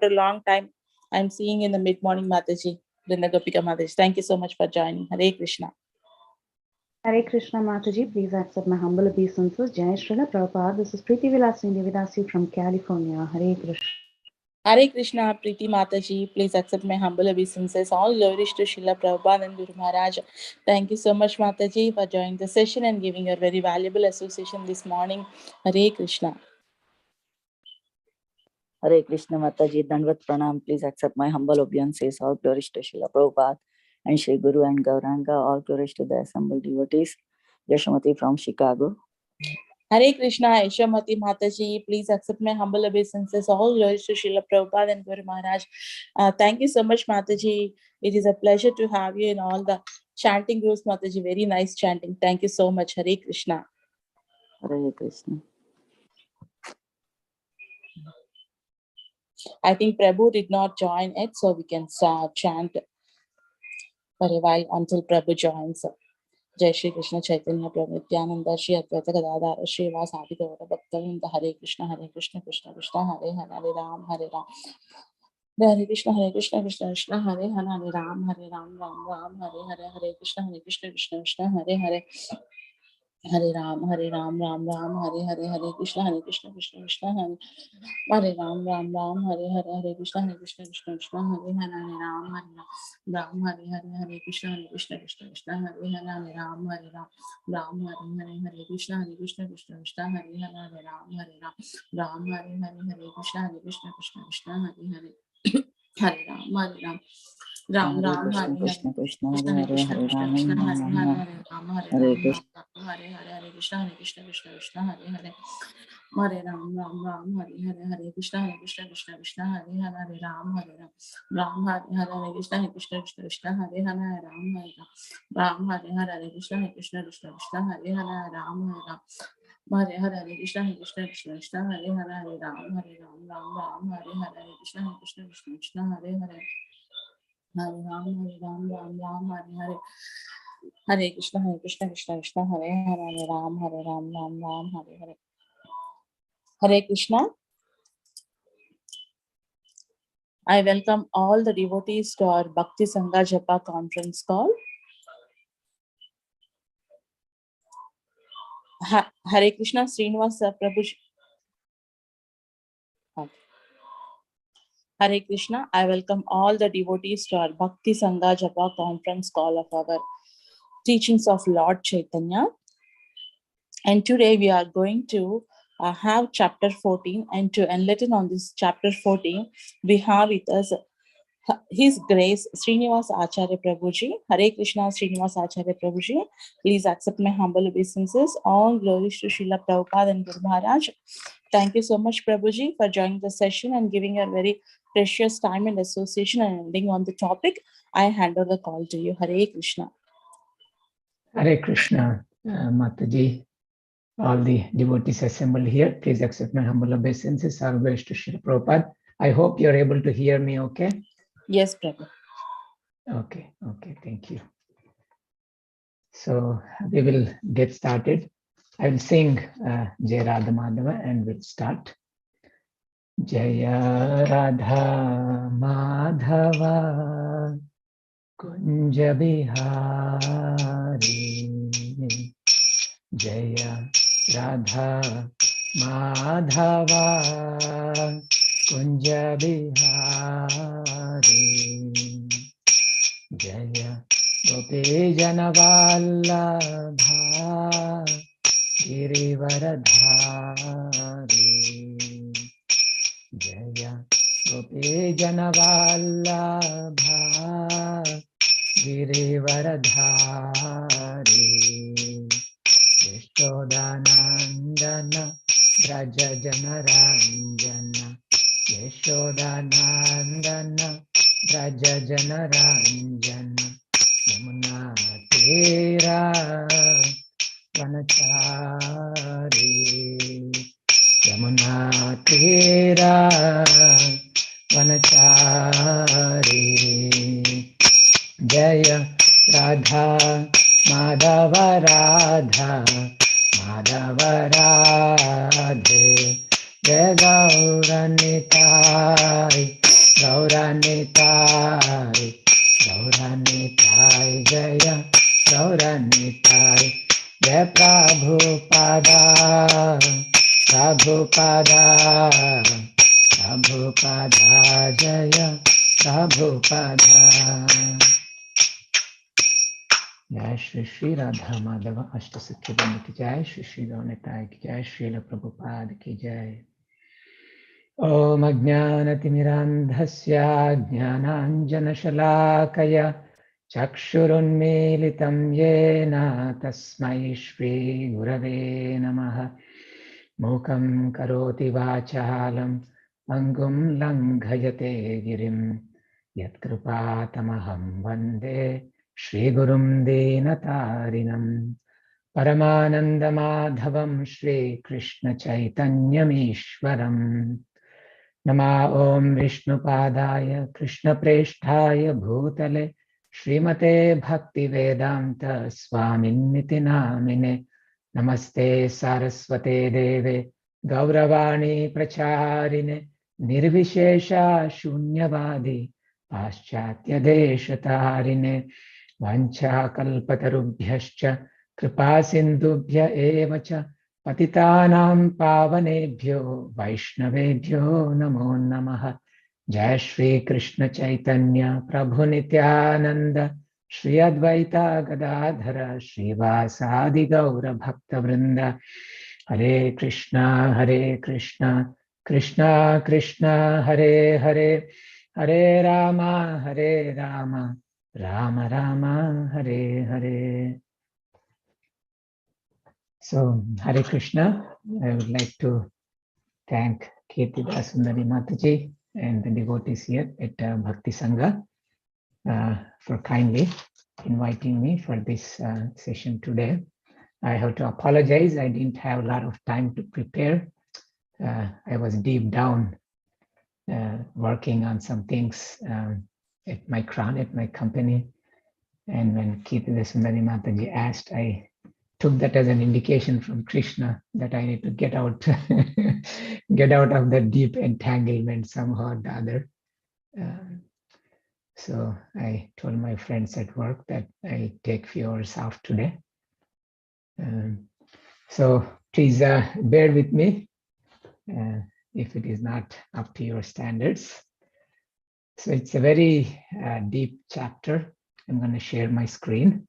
a long time, I'm seeing in the mid-morning Mataji, Vrinda Gopika Mataji. Thank you so much for joining. Hare Krishna. Hare Krishna Mataji, please accept my humble obeisances. Jai Srila Prabhupada. This is SrinivaS Acarya from California. Hare Krishna. Hare Krishna, Preeti Mataji. Please accept my humble obeisances. All glories to Srila Prabhupada and Guru Maharaj. Thank you so much, Mataji, for joining the session and giving your very valuable association this morning. Hare Krishna. Hare Krishna Mataji, Dandavat Pranam. Please accept my humble obeisances. All glories to Srila Prabhupada and Shri Guru and Gauranga. All glories to the assembled devotees. Yashamati from Chicago. Hare Krishna, Yashamati Mataji. Please accept my humble obeisances. All glories to Srila Prabhupada and Guru Maharaj. Thank you so much, Mataji. It is a pleasure to have you in all the chanting groups, Mataji. Very nice chanting. Thank you so much. Hare Krishna. Hare Krishna. I think Prabhu did not join it, so we can chant for a while until Prabhu joins. Jai Shri Krishna Chaitanya Prabhu Nityananda Shri Advaita Gadadhara SrinivaS Acarya Bhaktavinda. Hare Krishna Krishna Krishna Hare Hare Hare Ram Hare Krishna Krishna Krishna Hare Hare Hare Ram Ram Hare Hare Hare Krishna Krishna Krishna Hare Hare Hare Ram Ram Hare Hare Hare Krishna Krishna Krishna Hare Ram Hare Hare Krishna Krishna Hare Hare Ram Hare Hare Krishna Krishna Hare Hare Ram Hare Krishna Krishna Hare Hare Ram Hare Hare Krishna Krishna Hare Hare Hare Ram Ram Hare Krishna Krishna Hare Krishna Krishna Hare Krishna Hare Hare Hare Ram Hare Hare Krishna. Hare Krishna Krishna Hare Hare Hare Ram Hare Krishna Krishna Hare Hare Ram Hare Krishna Krishna Hare Hare Ram Hare Krishna Krishna Hare Hare Ram Hare Krishna Krishna Hare Hare Ram Hare Krishna Krishna Hare Hare Hare Ram Hare Hare Hare Krishna Krishna Hare Hare Ram Hare Hare Hare Krishna. I welcome all the devotees to our Bhakti Sangha Japa conference call. Hare Krishna, SrinivaS Prabhu. Hare Krishna, I welcome all the devotees to our Bhakti Sangha Japa conference call of our teachings of Lord Caitanya. And today we are going to have chapter 14, and to enlighten on this chapter 14, we have with us His Grace SrinivaS Acarya Prabhuji. Hare Krishna, SrinivaS Acarya Prabhuji. Please accept my humble obeisances. All glories to Srila Prabhupada and Guru Maharaj. Thank you so much, Prabhuji, for joining the session and giving your very precious time and association and ending on the topic. I hand over the call to you. Hare Krishna. Hare Krishna, Mataji. All the devotees assembled here, please accept my humble obeisances. All glories to Srila Prabhupada. I hope you're able to hear me okay? Yes, Prabhu. Okay, thank you. So we will get started. I will sing Jai Radha Madhava and we'll start. Jaya Radha Madhava Kunja Bihari Jaya Radha Madhava Kunja Bihari Jaya Gopi Janavallabha Girivaradhari Jaya Gopi Janavallabha Girivaradhari Yashodanandana Braja Janaranjana Yashodanandana Braja Janaranjana Yamuna Tera Vanachari Yamuna Tera Vanachari Jaya Radha Madhava Radha Madhava Radhe Jaya Gauranitai Gauranitai, Gauranitai, Jaya Gauranitai, Jaya Prabhupada, Prabhupada, Prabhupada, Jaya Prabhupada. Jai Shri Shri Radha Madhava Ashtasakya Vrinda ki Jai, Shri Shri Gauranitai ki Jai, Srila Prabhupada ki Jai. Om Ajnanatimidandhasya Jnananjanashalakaya Chakshurunmilitam Yena Tasmai Shri Gurave Namaha. Mukam Karoti Vachalam Angum Langhayate Girim Yatkrupatamaham Vande Shri Gurum Dinatarinam Paramananda Madhavam Shri Krishna Chaitanyam Ishwaram. Nama Om Vishnupadaya Krishna Presthaya Bhutale Srimate Bhakti Vedanta Swaminiti Namine Namaste Saraswate Deve Gauravani Pracharine Nirvishesha Shunyavadi Paschatya Deshatarine Vancha Kalpatarubhyascha Kripa Sindhubhya Evacha Patitanam Pavanebhyo Vaishnavebhyo Namo Namaha. Jai Shri Krishna Chaitanya Prabhu Nityananda Shri Advaita Gadadhara Srivasadi Gaura Bhakta Vrinda. Hare Krishna Krishna Krishna Hare Hare, Hare Rama Rama Rama Hare Hare. So, Hare Krishna, I would like to thank Kirtida Sundari Mataji and the devotees here at Bhakti Sangha for kindly inviting me for this session today. I have to apologize, I didn't have a lot of time to prepare. I was deep down working on some things at my crown, at my company. And when Kirtida Sundari Mataji asked, I took that as an indication from Krishna that I need to get out get out of the deep entanglement somehow or the other. So I told my friends at work that I'll take few hours off today. So please bear with me if it is not up to your standards. So it's a very deep chapter. I'm going to share my screen.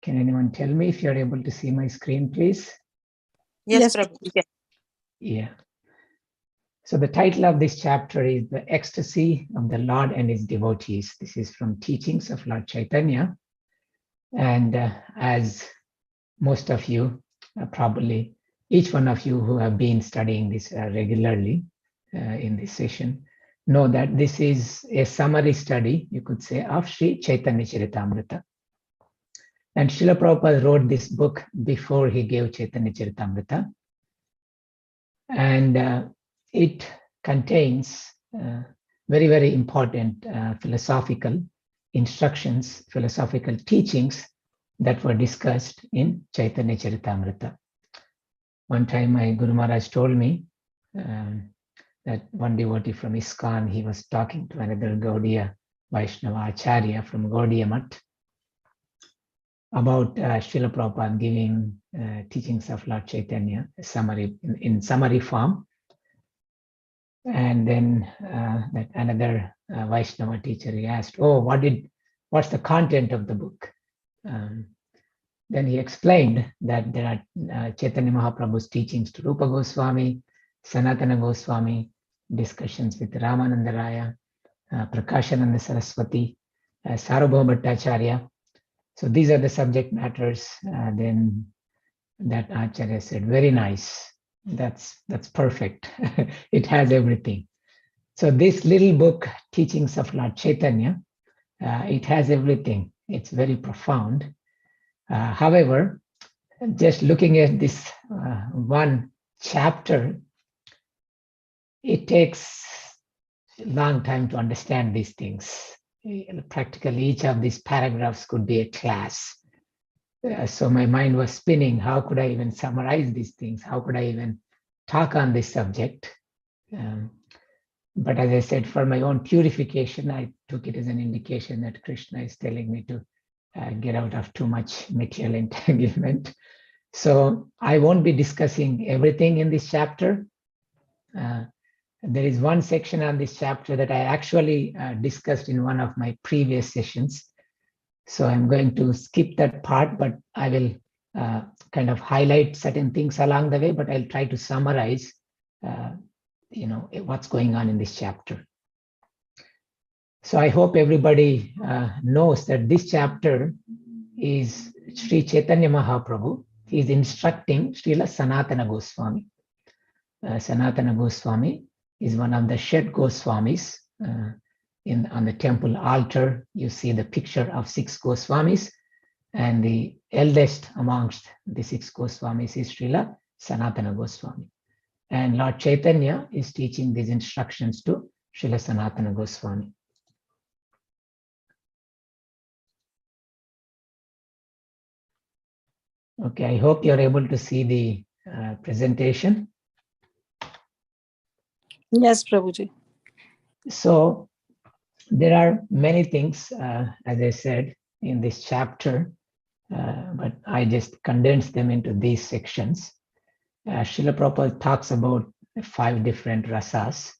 Can anyone tell me if you're able to see my screen, please? Yes, Prabhu. Yeah. So the title of this chapter is The Ecstasy of the Lord and His Devotees. This is from Teachings of Lord Caitanya. And as most of you, probably each one of you who have been studying this regularly in this session, know that this is a summary study, you could say, of Sri Chaitanya Charitamrita. And Srila Prabhupada wrote this book before he gave Chaitanya Charitamrita. And it contains very, very important philosophical instructions, philosophical teachings that were discussed in Chaitanya Charitamrita. One time my Guru Maharaj told me that one devotee from ISKCON, he was talking to another Gaudiya Vaishnava Acharya from Gaudiya Math about Srila Prabhupada giving teachings of Lord Chaitanya, summary in summary form. And then that another Vaishnava teacher, he asked, "Oh, what's the content of the book?" Then he explained that there are Chaitanya Mahaprabhu's teachings to Rupa Goswami, Sanatana Goswami, discussions with Ramananda Raya, Prakashananda Saraswati, Sarvabhauma Bhattacharya. So these are the subject matters. Then that Acharya said, "Very nice. That's perfect. It has everything." So this little book, Teachings of Lord Chaitanya, it has everything. It's very profound. However, just looking at this one chapter, it takes a long time to understand these things. Practically each of these paragraphs could be a class. So my mind was spinning. How could I even summarize these things? How could I even talk on this subject? But as I said, for my own purification, I took it as an indication that Krishna is telling me to get out of too much material entanglement. So I won't be discussing everything in this chapter. There is one section on this chapter that I actually discussed in one of my previous sessions. So I'm going to skip that part, but I will kind of highlight certain things along the way, but I'll try to summarize what's going on in this chapter. So I hope everybody knows that this chapter is Sri Caitanya Mahaprabhu. He is instructing Srila Sanatana Goswami. Sanatana Goswami is one of the Shet Goswamis. On the temple altar, you see the picture of 6 Goswamis, and the eldest amongst the 6 Goswamis is Srila Sanatana Goswami. And Lord Caitanya is teaching these instructions to Srila Sanatana Goswami. Okay, I hope you're able to see the presentation. Yes, Prabhuji. So there are many things, as I said, in this chapter, but I just condensed them into these sections. Srila Prabhupada talks about 5 different rasas.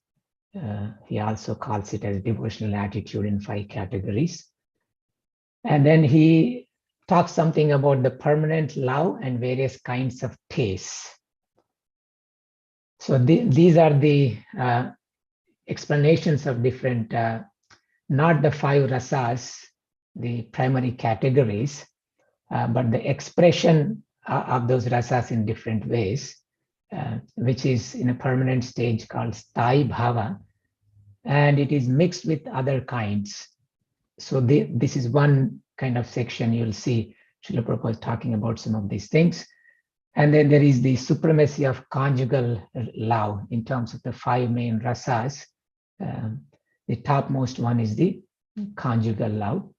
He also calls it as devotional attitude in 5 categories. And then he talks something about the permanent love and various kinds of tastes. So these are the explanations of different, not the 5 rasas, the primary categories, but the expression of those rasas in different ways, which is in a permanent stage called Sthai Bhava, and it is mixed with other kinds. So this is one kind of section you'll see Srila Prabhupada talking about some of these things. And then there is the supremacy of conjugal love in terms of the 5 main rasas. The topmost one is the conjugal love.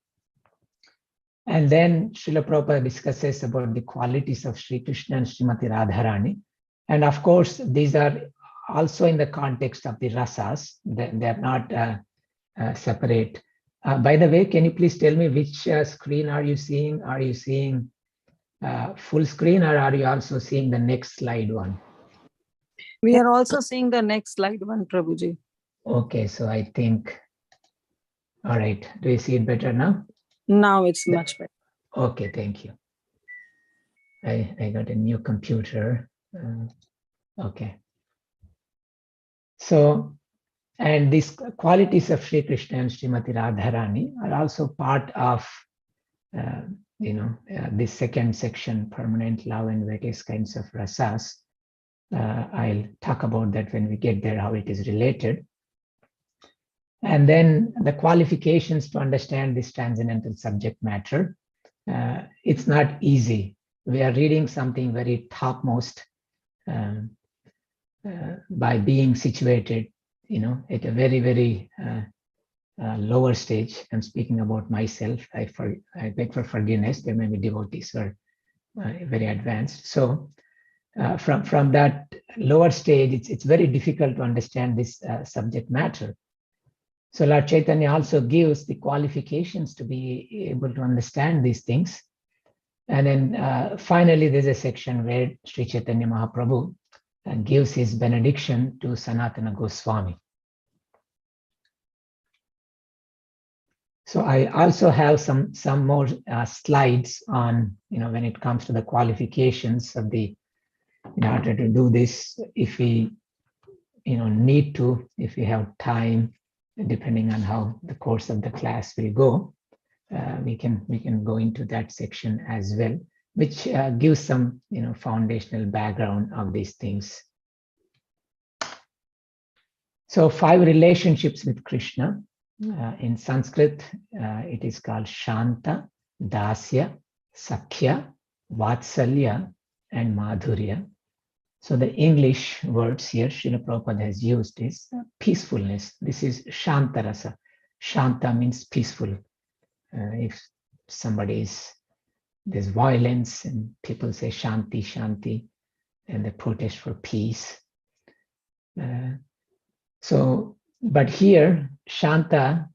And then Srila Prabhupada discusses about the qualities of Sri Krishna and Srimati Radharani. And of course, these are also in the context of the rasas. They are not separate. By the way, can you please tell me which screen are you seeing? Are you seeing full screen, or are you also seeing the next slide one? We are also seeing the next slide one, Prabhuji. Okay, so I think, all right. Do you see it better now? Now it's much better. Okay, thank you. I got a new computer. Okay. So, and these qualities of Sri Krishna and Srimati Radharani are also part of, this second section, permanent love and various kinds of rasas. I'll talk about that when we get there, how it is related. And then the qualifications to understand this transcendental subject matter. It's not easy. We are reading something very topmost by being situated, at a very, very lower stage. I'm speaking about myself. I beg for forgiveness. There may be devotees who are very advanced. So from that lower stage, it's very difficult to understand this subject matter. So Lord Caitanya also gives the qualifications to be able to understand these things. And then finally, there's a section where Sri Chaitanya Mahaprabhu gives his benediction to Sanatana Goswami. So I also have some more slides on, when it comes to the qualifications of in order to do this, if we, need to, if we have time, depending on how the course of the class will go, we can go into that section as well, which gives some, foundational background of these things. So 5 relationships with Krishna. In Sanskrit, it is called Shanta, Dasya, Sakhya, Vatsalya, and Madhurya. So the English words here Srila Prabhupada has used is peacefulness. This is Shanta Rasa. Shanta means peaceful. If somebody is, there's violence and people say Shanti, Shanti, and they protest for peace. But here, Shanta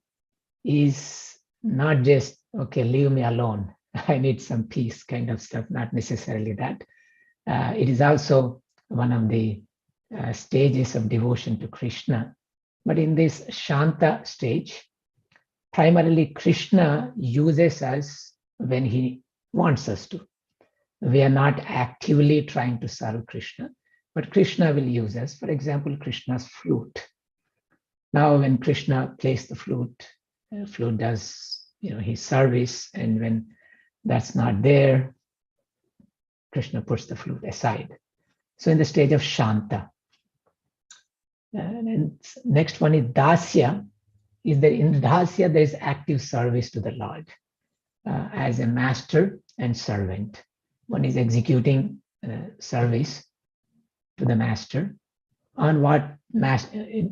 is not just, okay, leave me alone. I need some peace kind of stuff, not necessarily that. It is also one of the stages of devotion to Krishna. But in this Shanta stage, primarily Krishna uses us when he wants us to. We are not actively trying to serve Krishna, but Krishna will use us. For example, Krishna's flute. Now, when Krishna plays the flute does his service, and when that's not there, Krishna puts the flute aside. So in the stage of Shanta. And next one is Dasya. In Dasya, there is active service to the Lord as a master and servant. One is executing service to the master on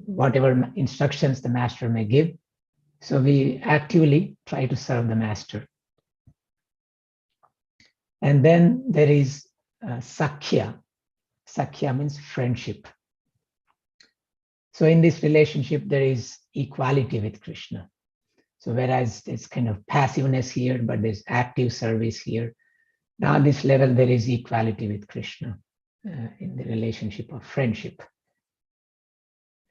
whatever instructions the master may give. So we actively try to serve the master. And then there is Sakhya. Sakhya means friendship. So in this relationship, there is equality with Krishna. So whereas it's kind of passiveness here, but there's active service here. Now at this level, there is equality with Krishna in the relationship of friendship.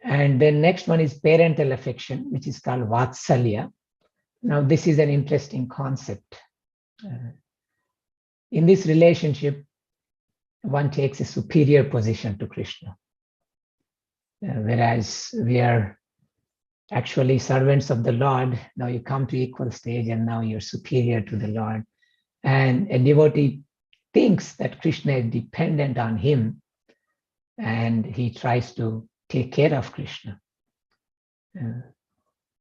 And then next one is parental affection, which is called Vatsalya. Now this is an interesting concept. In this relationship, one takes a superior position to Krishna. Whereas we are actually servants of the Lord, now you come to equal stage and now you're superior to the Lord. And a devotee thinks that Krishna is dependent on him and he tries to take care of Krishna.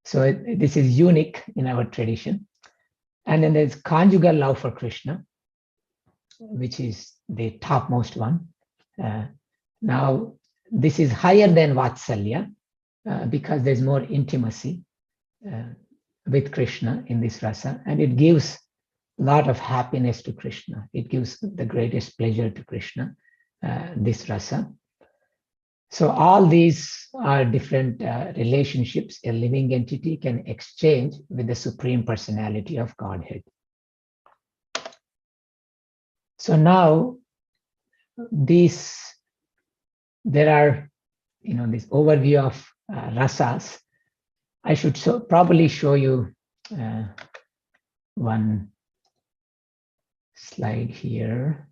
So this is unique in our tradition. And then there's conjugal love for Krishna, which is the topmost one. Now, this is higher than Vatsalya because there's more intimacy with Krishna in this rasa, and it gives a lot of happiness to Krishna. It gives the greatest pleasure to Krishna, this rasa. So all these are different relationships a living entity can exchange with the Supreme Personality of Godhead. So now there are, this overview of rasas. I should probably show you one slide here.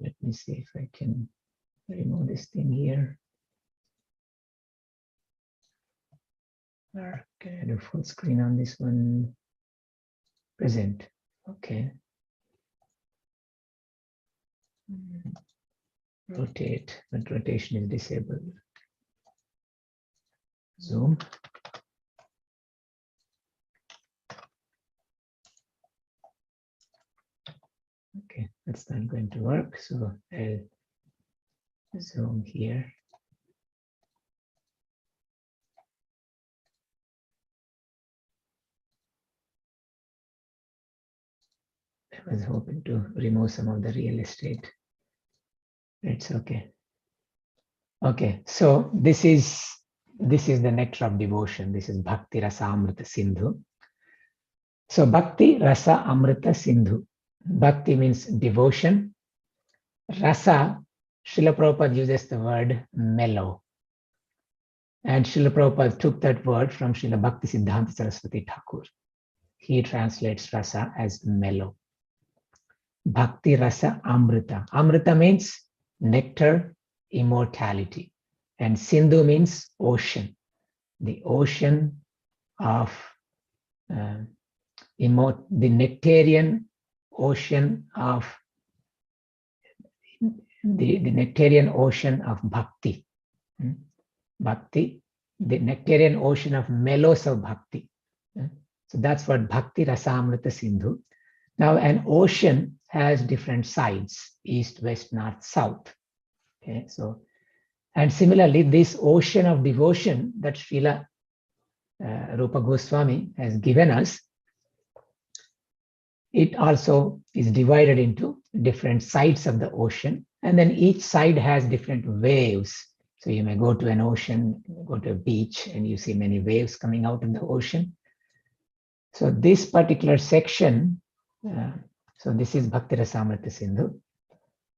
Let me see if I can remove this thing here. Can I do full screen on this one? Present. Okay. Rotate, but rotation is disabled. Zoom. Okay, that's not going to work. So I'll zoom here. I was hoping to remove some of the real estate. It's okay. Okay, so this is the nectar of devotion. This is Bhakti Rasa Amrita Sindhu. So Bhakti Rasa Amrita Sindhu. Bhakti means devotion. Rasa, Srila Prabhupada uses the word mellow. And Srila Prabhupada took that word from Srila Bhakti Siddhanta Saraswati Thakur. He translates rasa as mellow. Bhakti Rasa Amrita. Amrita means nectar, immortality. And Sindhu means ocean. The ocean of the nectarian ocean of the nectarian ocean of bhakti. Bhakti, the nectarian ocean of mellows of bhakti. So that's what Bhakti Rasamrita Sindhu. Now an ocean has different sides, east, west, north, south. Okay, so, and similarly, this ocean of devotion that Srila Rupa Goswami has given us, it also is divided into different sides of the ocean, and then each side has different waves. So you may go to an ocean, go to a beach, and you see many waves coming out of the ocean. So this particular section, so this is Bhakti Rasamrita Sindhu,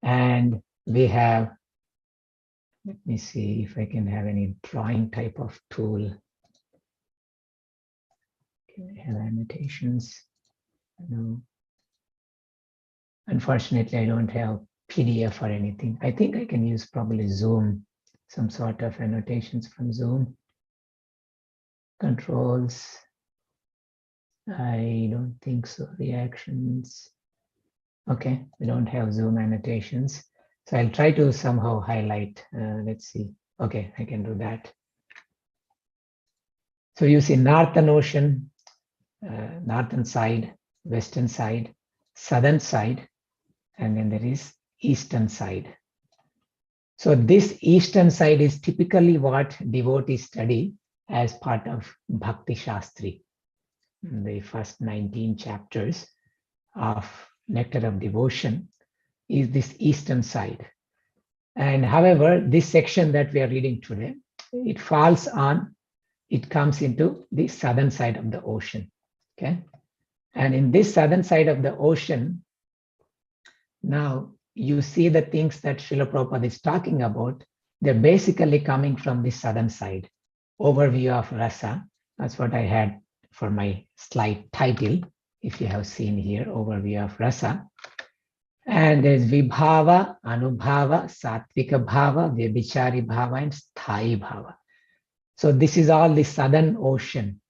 and we have, let me see if I can have any drawing type of tool. Can I have annotations? No. Unfortunately, I don't have PDF or anything. I think I can use probably Zoom, some sort of annotations from Zoom. Controls. I don't think so. Reactions. Okay, we don't have Zoom annotations. So I'll try to somehow highlight. Let's see. Okay, I can do that. So you see Northern Ocean, northern side, western side, southern side, and then there is eastern side. So this eastern side is typically what devotees study as part of Bhakti Shastri. The first 19 chapters of Nectar of Devotion is this eastern side. And however, this section that we are reading today, it comes into the southern side of the ocean. Okay. And in this southern side of the ocean, now you see the things that Srila Prabhupada is talking about, they're basically coming from the southern side. Overview of rasa, that's what I had for my slide title, if you have seen here, overview of rasa. And there's vibhava, anubhava, sattvika bhava, vyabhichari bhava, and sthayi bhava. So this is all the southern ocean,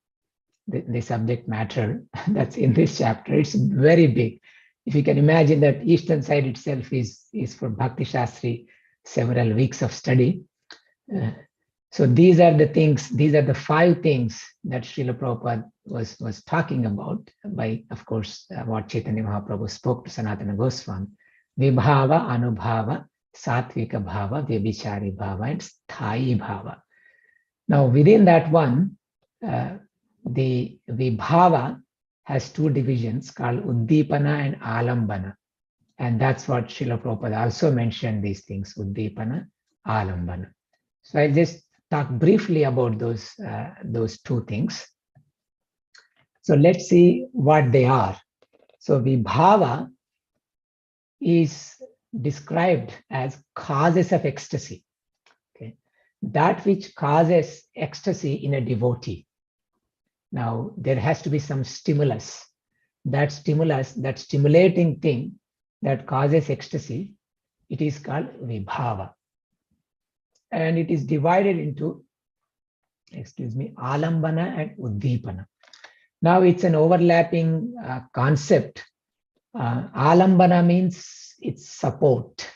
the subject matter that's in this chapter. It's very big. If you can imagine that eastern side itself is for Bhakti Shastri, several weeks of study. So these are the things, these are the 5 things that Srila Prabhupada was talking about by, of course, what Chaitanya Mahaprabhu spoke to Sanatana Goswami. Vibhava, Anubhava, Sattvika Bhava, Vyabhichari Bhava, and Sthayi Bhava. Now within that one, the Vibhava has 2 divisions called Uddipana and Alambana. And that's what Srila Prabhupada also mentioned, these things, Uddipana, Alambana. So I'll just talk briefly about those 2 things. So let's see what they are. So Vibhava is described as causes of ecstasy. Okay, that which causes ecstasy in a devotee. Now there has to be some stimulus. That stimulus, that stimulating thing that causes ecstasy, it is called Vibhava. And it is divided into, Alambana and Uddipana. Now it's an overlapping concept. Alambana means it's support.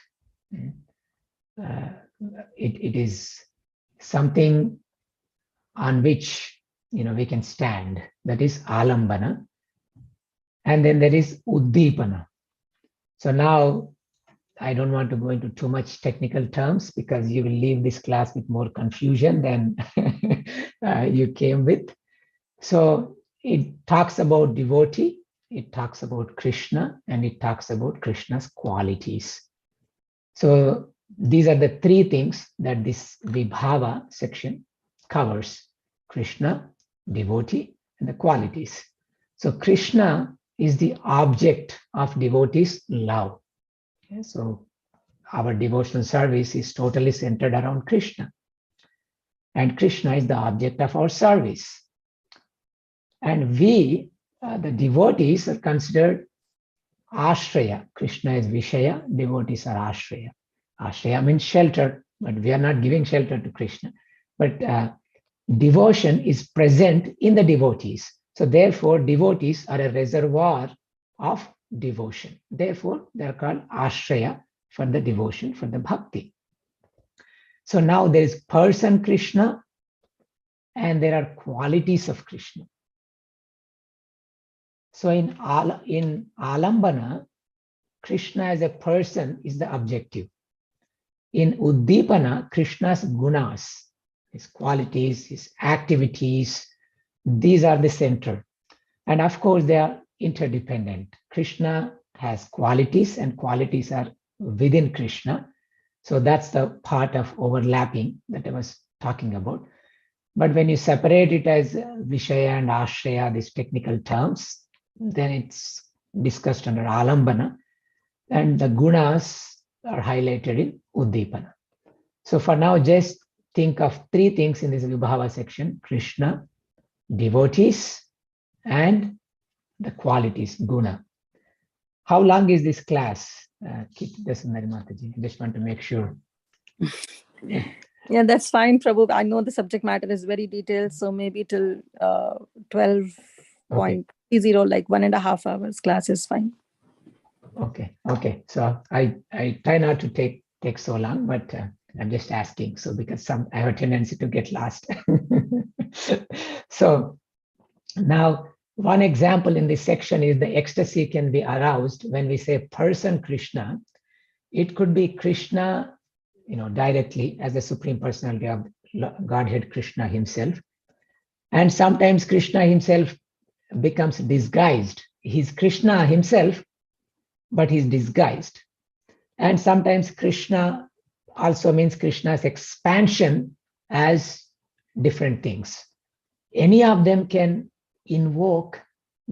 It is something on which we can stand. That is Alambana. And then there is Uddipana. So now I don't want to go into too much technical terms because you will leave this class with more confusion than you came with. So it talks about devotee, it talks about Krishna, and it talks about Krishna's qualities. So these are the 3 things that this Vibhava section covers: Krishna, devotee, and the qualities. So Krishna is the object of devotees' love. Okay, so our devotional service is totally centered around Krishna. And Krishna is the object of our service. And we, the devotees, are considered ashraya. Krishna is Vishaya, devotees are ashraya. Ashraya means shelter, but we are not giving shelter to Krishna. But devotion is present in the devotees. So therefore, devotees are a reservoir of devotion. Therefore, they are called ashraya for the devotion, for the bhakti. So now there is person Krishna and there are qualities of Krishna. So in Alambana, Krishna as a person is the objective. In Uddipana, Krishna's gunas, his qualities, his activities, these are the center. And of course, there are interdependent. Krishna has qualities and qualities are within Krishna. So that's the part of overlapping that I was talking about. But when you separate it as Vishaya and Ashraya, these technical terms, then it's discussed under Alambana, and the gunas are highlighted in Uddipana. So for now, just think of three things in this Vibhava section: Krishna, devotees, and the qualities, guna. How long is this class? Keep this in Mataji. I just want to make sure. Yeah, that's fine, Prabhu. I know the subject matter is very detailed, so maybe till 12.30, like 1.5 hours class is fine. Okay. So I try not to take so long, but I'm just asking. So because I have a tendency to get lost. So now one example in this section is the ecstasy can be aroused when we say person Krishna. It could be Krishna, directly as the Supreme Personality of Godhead, Krishna himself. And sometimes Krishna himself becomes disguised. He's Krishna himself, but he's disguised. And sometimes Krishna also means Krishna's expansion as different things. Any of them can invoke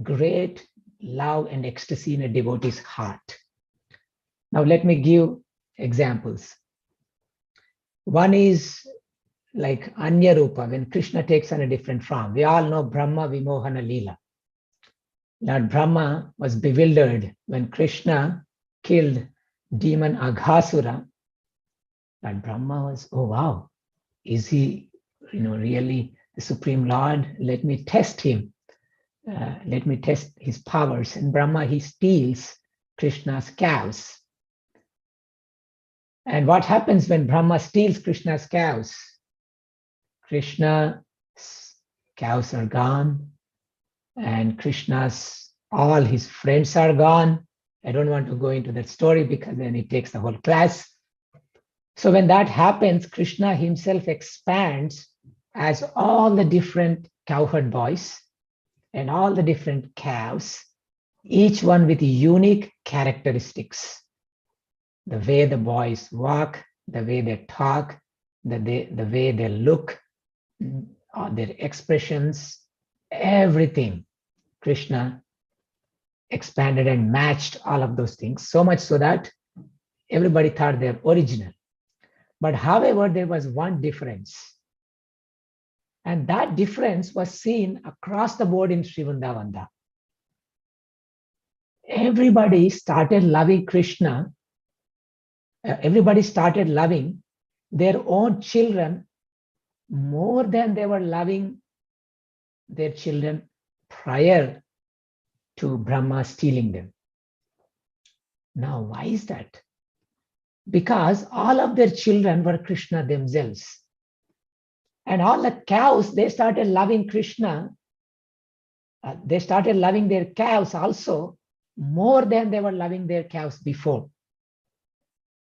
great love and ecstasy in a devotee's heart. Now let me give examples. One is like Anya Rupa, when Krishna takes on a different form. We all know Brahma Vimohana Leela. Lord Brahma was bewildered when Krishna killed demon Aghasura. Lord Brahma was, oh wow, is he really the Supreme Lord? Let me test him. Let me test his powers. And Brahma, he steals Krishna's cows. And what happens when Brahma steals Krishna's cows? Krishna's cows are gone, and all his friends are gone. I don't want to go into that story because then it takes the whole class. So when that happens, Krishna himself expands as all the different cowherd boys and all the different cows, each one with unique characteristics. The way the boys walk, the way they talk, the way they look, their expressions, everything. Krishna expanded and matched all of those things, so much so that everybody thought they're original. But however, there was one difference. And that difference was seen across the board in Sri Vrindavanda. Everybody started loving Krishna. Everybody started loving their own children more than they were loving their children prior to Brahma stealing them. Now, why is that? Because all of their children were Krishna themselves. And all the cows, they started loving Krishna. They started loving their cows also more than they were loving their cows before.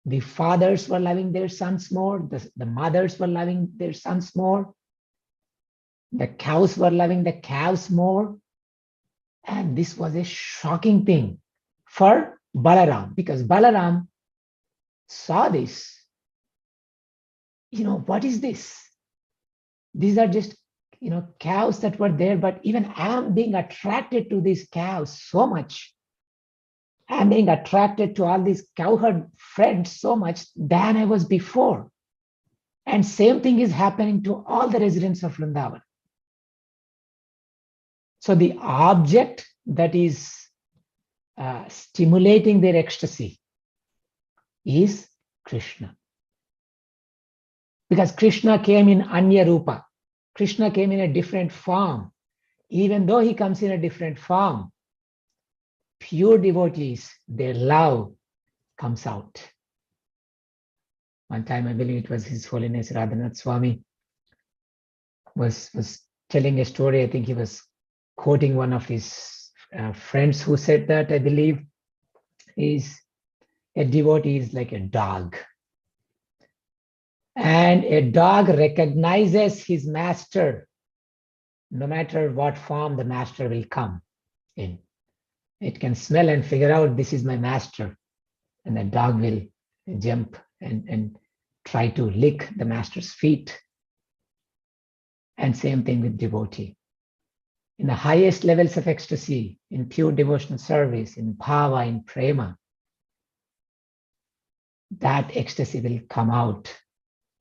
The fathers were loving their sons more. The mothers were loving their sons more. The cows were loving the cows more. And this was a shocking thing for Balaram, because Balaram saw this. What is this? These are just, cows that were there, but even I'm being attracted to these cows so much. I'm being attracted to all these cowherd friends so much than I was before. And same thing is happening to all the residents of Vrindavan. So the object that is stimulating their ecstasy is Krishna. Because Krishna came in Anya Rupa. Krishna came in a different form. Even though he comes in a different form, pure devotees, their love comes out. One time, I believe it was His Holiness Radhanath Swami was telling a story. I think he was quoting one of his friends who said that, I believe, is a devotee is like a dog. And a dog recognizes his master no matter what form the master will come in. it can smell and figure out this is my master. And the dog will jump and try to lick the master's feet. And same thing with devotee. In the highest levels of ecstasy, in pure devotional service, in bhava, in prema, that ecstasy will come out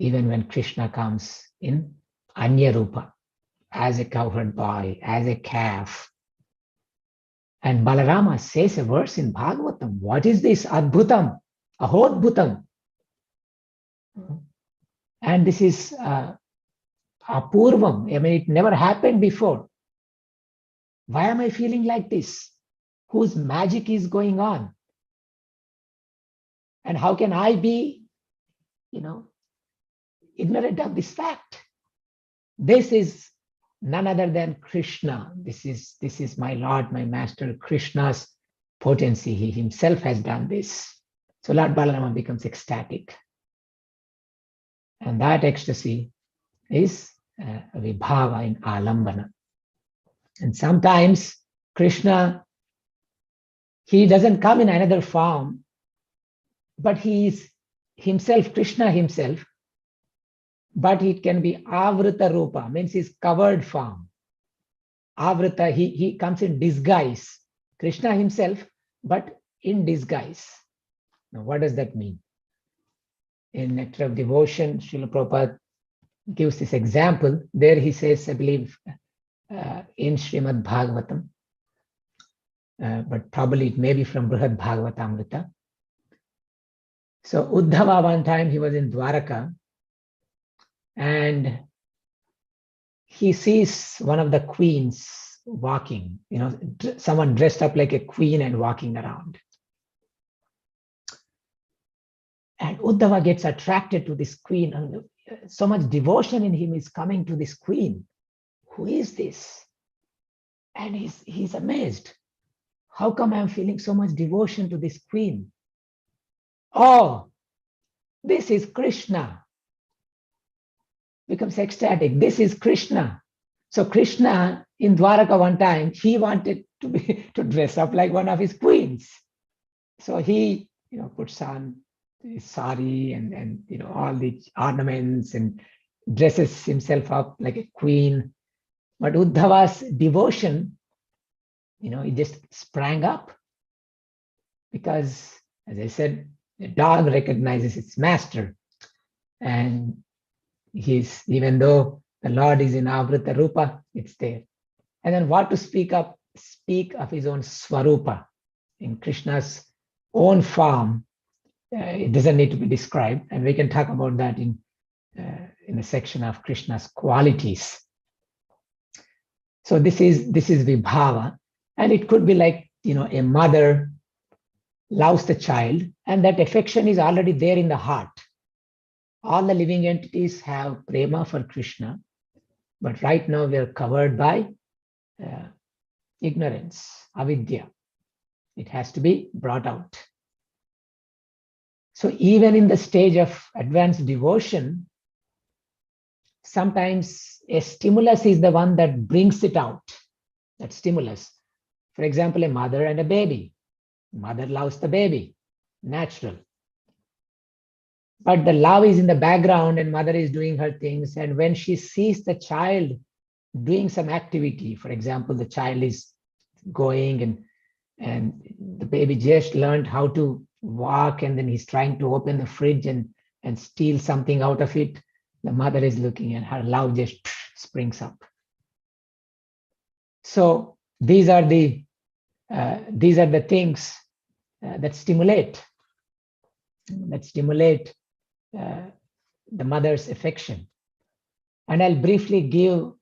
even when Krishna comes in Anya Rupa, as a cowherd boy, as a calf. And Balarama says a verse in Bhagavatam. What is this? Adbhutam, Ahodbhutam. And this is Apurvam. I mean, it never happened before. Why am I feeling like this? Whose magic is going on? And how can I be, ignorant of this fact? This is none other than Krishna. This is my Lord, my Master, Krishna's potency. He himself has done this. So Lord Balarama becomes ecstatic. And that ecstasy is vibhava in alambana. And sometimes Krishna, he doesn't come in another form, but he is himself, Krishna himself, but it can be avrita rupa, means his covered form. Avrita, he comes in disguise. Krishna himself, but in disguise. Now, what does that mean? In Nectar of Devotion, Srila Prabhupada gives this example. There he says, I believe, in Srimad Bhagavatam, but probably it may be from Brihad Bhagavatamrita. So Uddhava, one time he was in Dwaraka, and he sees one of the queens walking, someone dressed up like a queen and walking around. And Uddhava gets attracted to this queen, and so much devotion in him is coming to this queen. Who is this? And he's amazed. How come I'm feeling so much devotion to this queen? Oh, this is Krishna. Becomes ecstatic. This is Krishna. So Krishna in Dwaraka one time, he wanted to dress up like one of his queens. So he, puts on his sari and all the ornaments and dresses himself up like a queen. But Uddhava's devotion, it just sprang up because, as I said, the dog recognizes its master, and even though the Lord is in Avrita Rupa, it's there. And then what to speak of his own Swarupa, in Krishna's own form, it doesn't need to be described, and we can talk about that in a section of Krishna's qualities. So this is vibhava, and it could be like a mother loves the child, and that affection is already there in the heart. All the living entities have prema for Krishna, but right now we are covered by ignorance, avidya. It has to be brought out. So even in the stage of advanced devotion, sometimes a stimulus is the one that brings it out, that stimulus. For example, a mother and a baby. Mother loves the baby, natural. But the love is in the background and mother is doing her things. And when she sees the child doing some activity, for example, the child is going and the baby just learned how to walk, and then he's trying to open the fridge and steal something out of it, the mother is looking and her love just springs up. So these are the things that stimulate the mother's affection. And I'll briefly give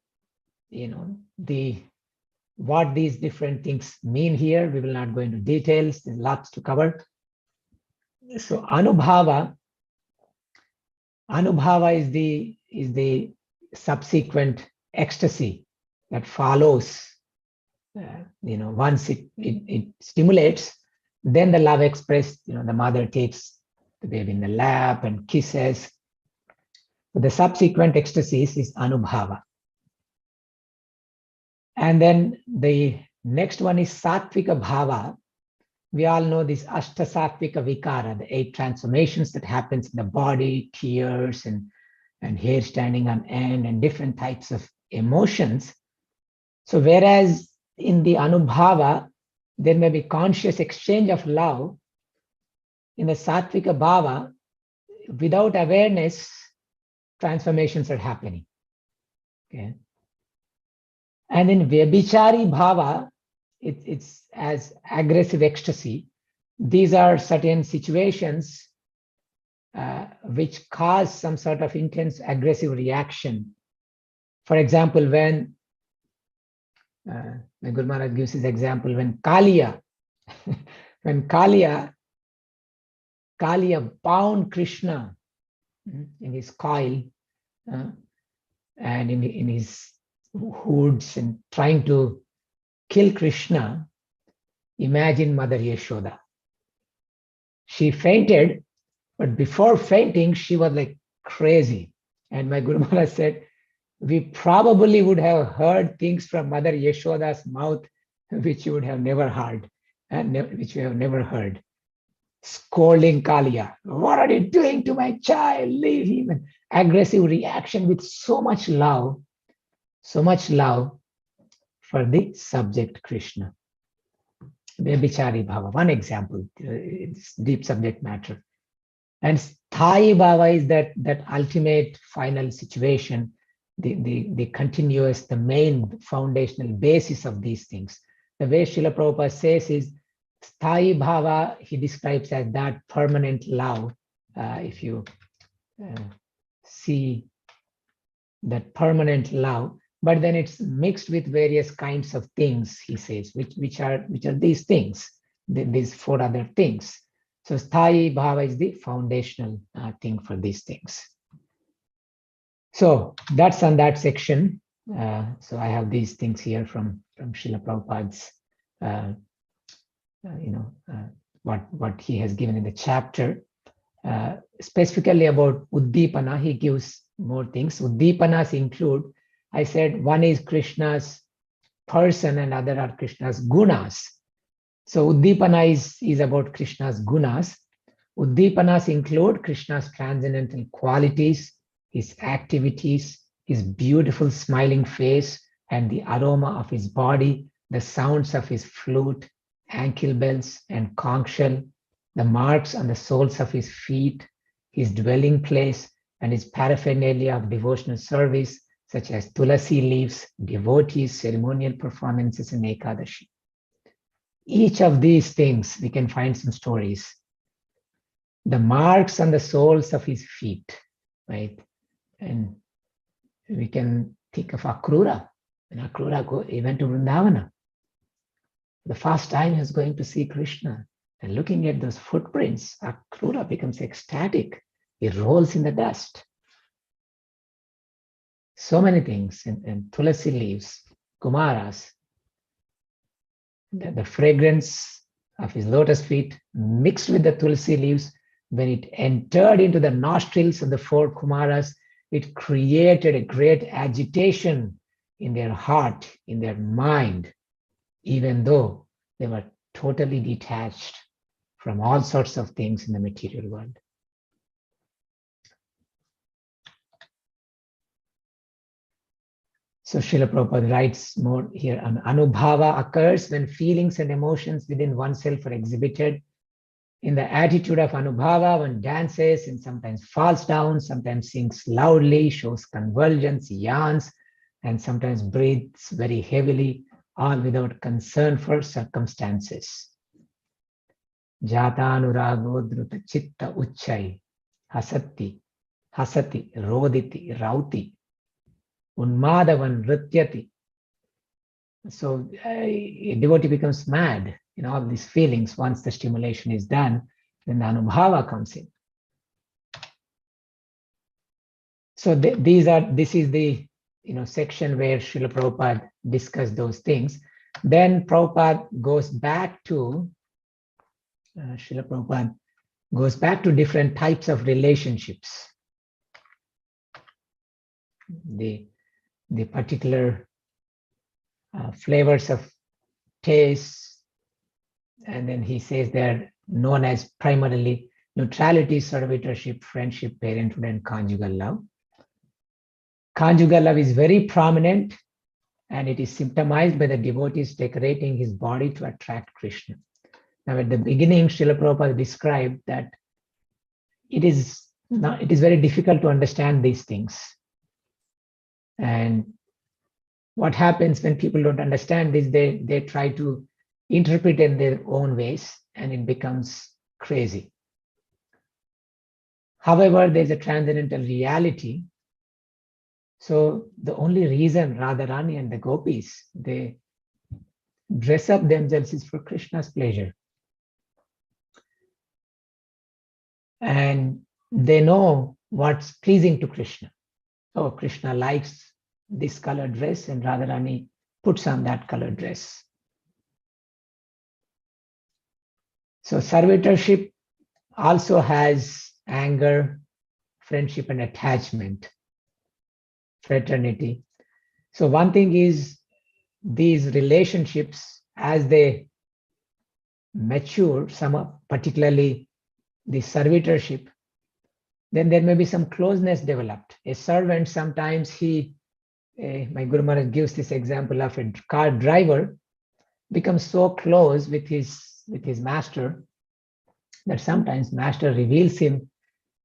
what these different things mean here. We will not go into details, there's lots to cover. So anubhava is the subsequent ecstasy that follows. Once it stimulates, then the love expressed, the mother takes the baby in the lap and kisses. But the subsequent ecstasies is anubhava. And then the Next one is Sattvika Bhava. We all know this Ashta Sattvika Vikara, the 8 transformations that happens in the body, tears and hair standing on end and different types of emotions. So whereas in the Anubhava, there may be conscious exchange of love, in the Sattvika Bhava, without awareness, transformations are happening. Okay. And in Vyabhichari Bhava, it's as aggressive ecstasy. These are certain situations which cause some sort of intense aggressive reaction. For example, when Guru Maharaj gives his example, when Kaliya bound Krishna in his coil and in his hoods and trying to kill Krishna, imagine Mother Yashoda. She fainted, but before fainting, she was like crazy. And my Guru Maharaj said, we probably would have heard things from Mother Yashoda's mouth which you would have never heard, and which we have never heard. Scolding Kaliya, what are you doing to my child? Leave him. And aggressive reaction with so much love for the subject Krishna. Vyabhichari Bhava, one example, it's deep subject matter. And Sthayi Bhava is that ultimate final situation, the continuous, the main foundational basis of these things. The way Srila Prabhupada says is Sthayi Bhava, he describes as that permanent love. If you see that permanent love, but then it's mixed with various kinds of things, he says, which are these things, these 4 other things. So Sthayi Bhava is the foundational thing for these things. So that's on that section. So I have these things here from Srila Prabhupada's, what he has given in the chapter. Specifically about Uddipana, he gives more things. Uddipanas include, I said, one is Krishna's person and other are Krishna's gunas. So Uddipana is about Krishna's gunas. Uddipanas include Krishna's transcendental qualities, his activities, his beautiful smiling face, and the aroma of his body, the sounds of his flute, ankle bells, and conch shell, the marks on the soles of his feet, his dwelling place, and his paraphernalia of devotional service, such as tulasi leaves, devotees, ceremonial performances, and Ekadashi. Each of these things, we can find some stories. The marks on the soles of his feet, right? And we can think of Akrura. When Akrura he went to Vrindavana, the first time he was going to see Krishna, and looking at those footprints, Akrura becomes ecstatic. He rolls in the dust. So many things, and tulasi leaves, kumaras, the fragrance of his lotus feet mixed with the tulasi leaves, when it entered into the nostrils of the 4 kumaras, it created a great agitation in their heart, in their mind, even though they were totally detached from all sorts of things in the material world. So Srila Prabhupada writes more here, an anubhava occurs when feelings and emotions within oneself are exhibited. In the attitude of anubhava, one dances and sometimes falls down, sometimes sings loudly, shows convulsions, yawns, and sometimes breathes very heavily, all without concern for circumstances. Jata anurago druta chitta uchai, hasati, roditi, rauti, unmadavan rityati. So a devotee becomes mad in all these feelings. Once the stimulation is done, then the anubhava comes in. So this is the section where Srila Prabhupada discussed those things. Then Prabhupada goes back to different types of relationships. The particular flavors of tastes, and then he says they're known as primarily neutrality, servitorship, friendship, parenthood, and conjugal love. Conjugal love is very prominent, and it is symptomized by the devotees decorating his body to attract Krishna. Now, at the beginning, Srila Prabhupada described that it is very difficult to understand these things. And what happens when people don't understand this, they try to interpret in their own ways, and it becomes crazy. However, there's a transcendental reality. So the only reason Radharani and the gopis, they dress up themselves is for Krishna's pleasure. And they know what's pleasing to Krishna. Oh, Krishna likes this colored dress, and Radharani puts on that colored dress. So servitorship also has anger, friendship, and attachment, fraternity. So one thing is, these relationships, as they mature, particularly the servitorship, then there may be some closeness developed. A servant, sometimes my Guru Maharaj gives this example of a car driver becomes so close with his master that sometimes master reveals him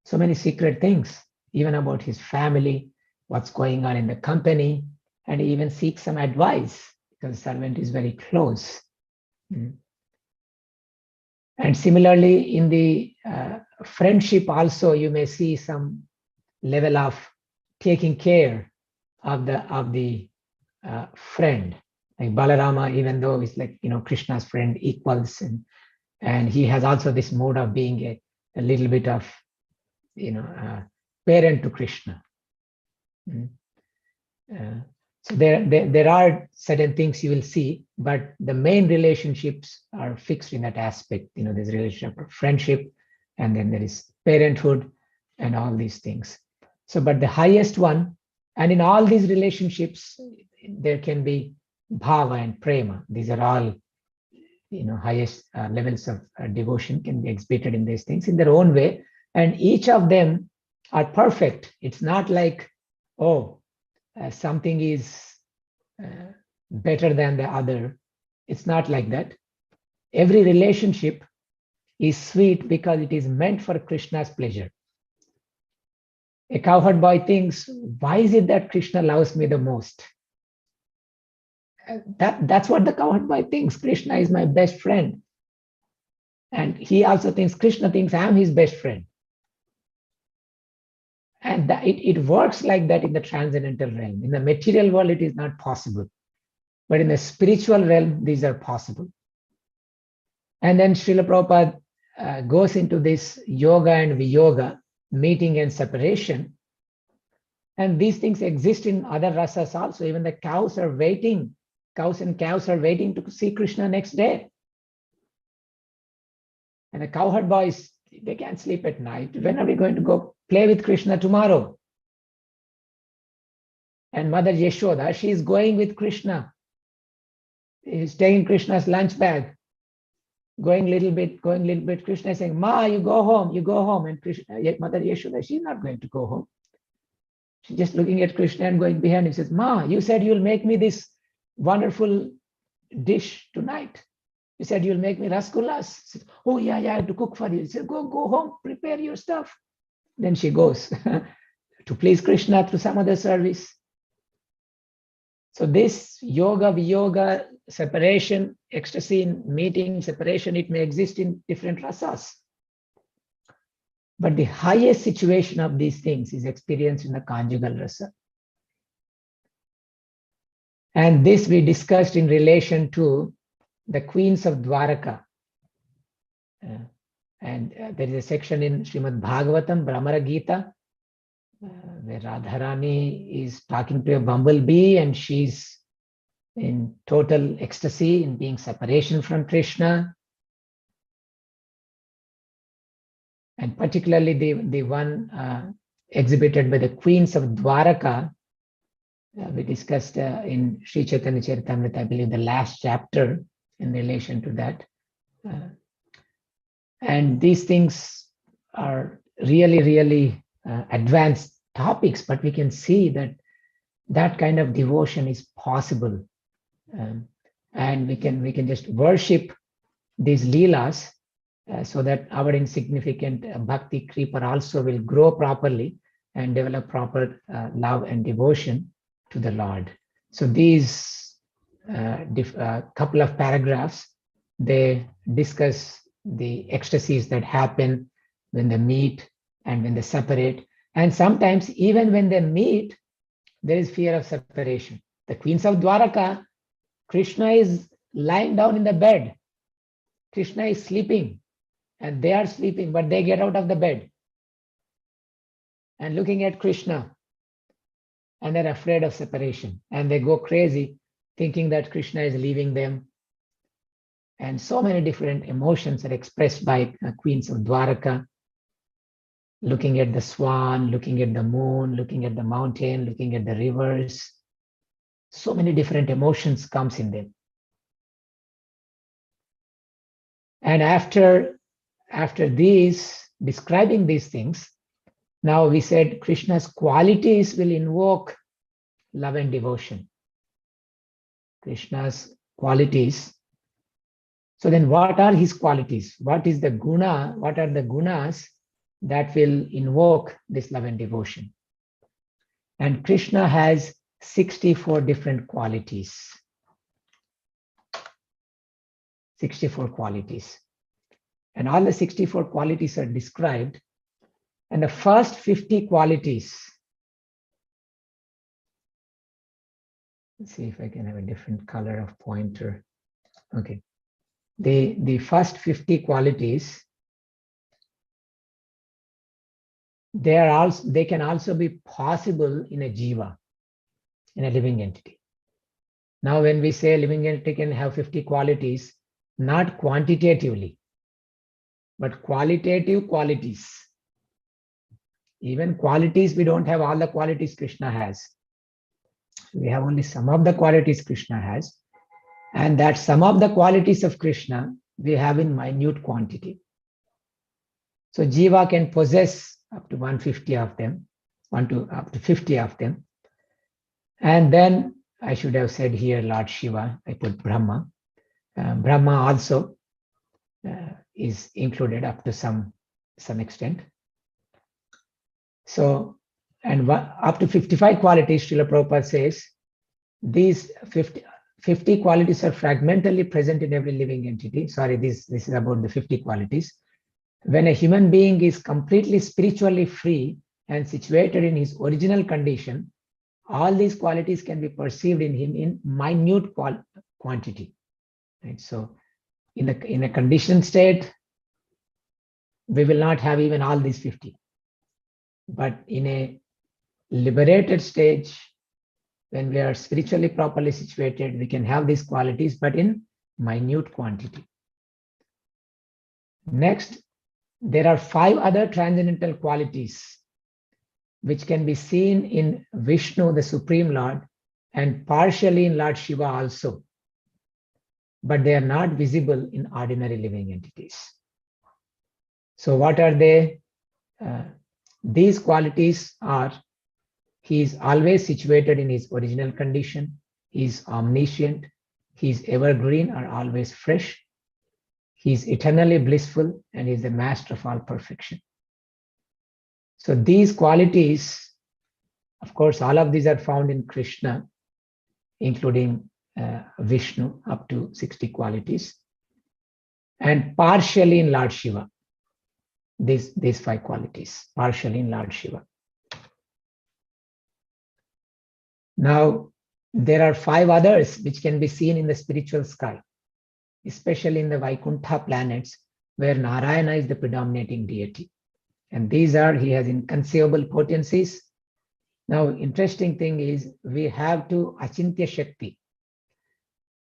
so many secret things, even about his family, what's going on in the company, and even seeks some advice because the servant is very close. And similarly, in the friendship also, you may see some level of taking care of the friend. Like Balarama, even though he's like, Krishna's friend, equals, and he has also this mode of being a little bit of, parent to Krishna. So there are certain things you will see, but the main relationships are fixed in that aspect. There's a relationship of friendship, and then there is parenthood and all these things. So, but the highest one, and in all these relationships, there can be bhava and prema. These are all, highest levels of devotion can be exhibited in these things in their own way. And each of them are perfect. It's not like, something is better than the other. It's not like that. Every relationship is sweet because it is meant for Krishna's pleasure. A cowherd boy thinks, why is it that Krishna loves me the most? That's what the cowherd boy thinks. Krishna is my best friend. And he also thinks, Krishna thinks I'm his best friend. And it works like that in the transcendental realm. In the material world, it is not possible. But in the spiritual realm, these are possible. And then Srila Prabhupada goes into this yoga and viyoga, meeting and separation. And these things exist in other rasas also. Even the cows and cows are waiting to see Krishna next day. And the cowherd boys, they can't sleep at night. When are we going to go play with Krishna tomorrow? And Mother Yashoda, she is going with Krishna. He's taking Krishna's lunch bag, going little bit. Krishna is saying, Ma, you go home. And Mother Yashoda, she's not going to go home. She's just looking at Krishna and going behind him. Says, Ma, you said you'll make me this wonderful dish tonight. You said you'll make me rasgullas. Says, oh yeah, I have to cook for you. He said, go home, prepare your stuff. Then she goes to please Krishna through some other service. So this yoga, viyoga, separation, ecstasy in meeting, separation, it may exist in different rasas. But the highest situation of these things is experienced in the conjugal rasa. And this we discussed in relation to the queens of Dwaraka. And there is a section in Srimad Bhagavatam, Brahmara Gita, where Radharani is talking to a bumblebee and she's in total ecstasy in being separation from Krishna. And particularly the one exhibited by the queens of Dwaraka, we discussed in Sri Chaitanya Charitamrita, I believe the last chapter, in relation to that. And these things are really, really advanced topics, but we can see that that kind of devotion is possible. And we can just worship these leelas so that our insignificant bhakti creeper also will grow properly and develop proper love and devotion to the Lord. So these couple of paragraphs, they discuss the ecstasies that happen when they meet and when they separate. And sometimes even when they meet, there is fear of separation. The queens of Dwaraka, Krishna is lying down in the bed. Krishna is sleeping and they are sleeping, but they get out of the bed and looking at Krishna, and they're afraid of separation, and they go crazy thinking that Krishna is leaving them. And so many different emotions are expressed by queens of Dwaraka, looking at the swan, looking at the moon, looking at the mountain, looking at the rivers. So many different emotions comes in them. And after these, describing these things, now we said Krishna's qualities will invoke love and devotion. Krishna's qualities. So then what are his qualities? What is the guna? What are the gunas that will invoke this love and devotion? And Krishna has 64 different qualities. 64 qualities. And all the 64 qualities are described. And the first 50 qualities, let's see if I can have a different color of pointer. Okay. The first 50 qualities, they can also be possible in a jiva, in a living entity. Now, when we say living entity can have 50 qualities, not quantitatively, but qualitative qualities. Even qualities, we don't have all the qualities Krishna has. We have only some of the qualities Krishna has. And that some of the qualities of Krishna we have in minute quantity. So Jiva can possess up to 150 of them, up to 50 of them. And then I should have said here Lord Shiva, I put Brahma. Brahma also is included up to some extent. So, and up to 55 qualities, Srila Prabhupada says, these 50 qualities are fragmentally present in every living entity. Sorry, this is about the 50 qualities. When a human being is completely spiritually free and situated in his original condition, all these qualities can be perceived in him in minute quantity. Right? So in a conditioned state, we will not have even all these 50. But in a liberated stage, when we are spiritually properly situated, we can have these qualities, but in minute quantity. Next, there are 5 other transcendental qualities which can be seen in Vishnu, the Supreme Lord, and partially in Lord Shiva also. But they are not visible in ordinary living entities. So what are they? These qualities are: he is always situated in his original condition, he is omniscient, he is evergreen or always fresh, he is eternally blissful, and he is the master of all perfection. So these qualities, of course, all of these are found in Krishna, including Vishnu, up to 60 qualities, and partially in Lord Shiva. These 5 qualities, partially in Lord Shiva. Now, there are 5 others which can be seen in the spiritual sky, especially in the Vaikuntha planets, where Narayana is the predominating deity. And these are, he has inconceivable potencies. Now, interesting thing is, we have to Achintya Shakti.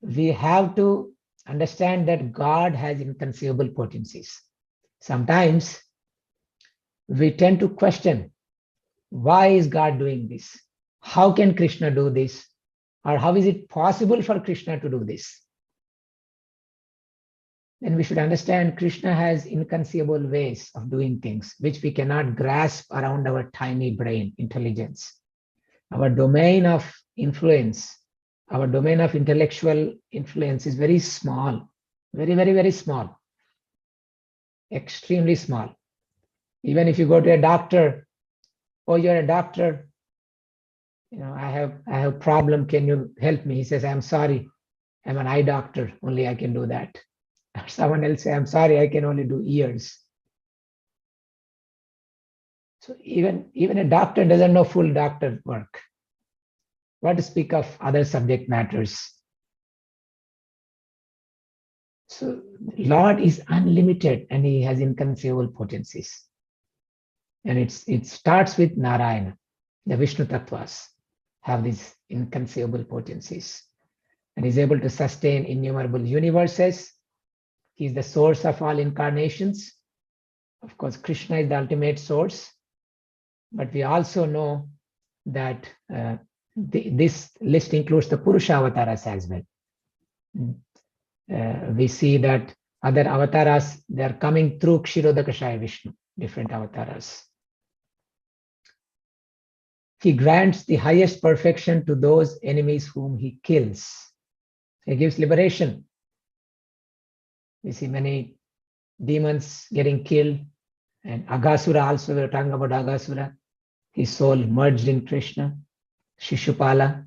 We have to understand that God has inconceivable potencies. Sometimes we tend to question, why is God doing this? How can Krishna do this? Or how is it possible for Krishna to do this? then we should understand Krishna has inconceivable ways of doing things, which we cannot grasp around our tiny brain intelligence. Our domain of influence, our domain of intellectual influence is very small, very, very, very small, extremely small. Even if you go to a doctor, oh, you're a doctor, I have problem, can you help me? He says, I'm sorry, I'm an eye doctor, only I can do that. Or someone else say, I'm sorry, I can only do ears. So even a doctor doesn't know full doctor work. What to speak of other subject matters? So Lord is unlimited and he has inconceivable potencies. And it starts with Narayana. The Vishnu Tattvas have these inconceivable potencies. And he's able to sustain innumerable universes. He's the source of all incarnations. Of course, Krishna is the ultimate source. But we also know that this list includes the Purusha avatars as well. We see that other avatars, they are coming through Kshirodakashaya Vishnu, different avatars. He grants the highest perfection to those enemies whom he kills. He gives liberation. We see many demons getting killed, and Aghasura also, we were talking about Aghasura. His soul merged in Krishna. Shishupala.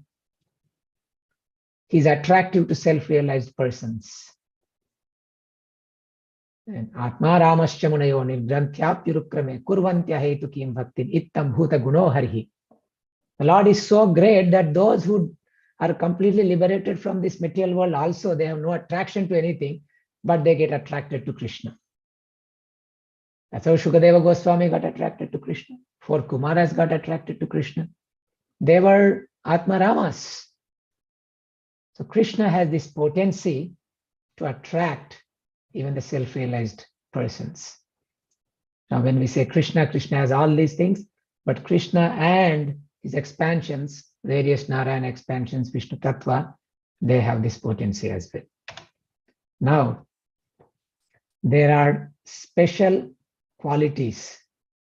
He's attractive to self-realized persons. And Atma Ramascha Munayo Nirgrantyapyurukrame Kurvantya Hetukim Bhaktin Ittam Bhuta Guno Harihi. The Lord is so great that those who are completely liberated from this material world also, they have no attraction to anything, but they get attracted to Krishna. That's how Shukadeva Goswami got attracted to Krishna. 4 Kumaras got attracted to Krishna. They were Atma Ramas. So Krishna has this potency to attract even the self-realized persons. Now when we say Krishna, Krishna has all these things, but Krishna and his expansions, various Narayana expansions, Vishnu Tattva, they have this potency as well. Now, there are special qualities,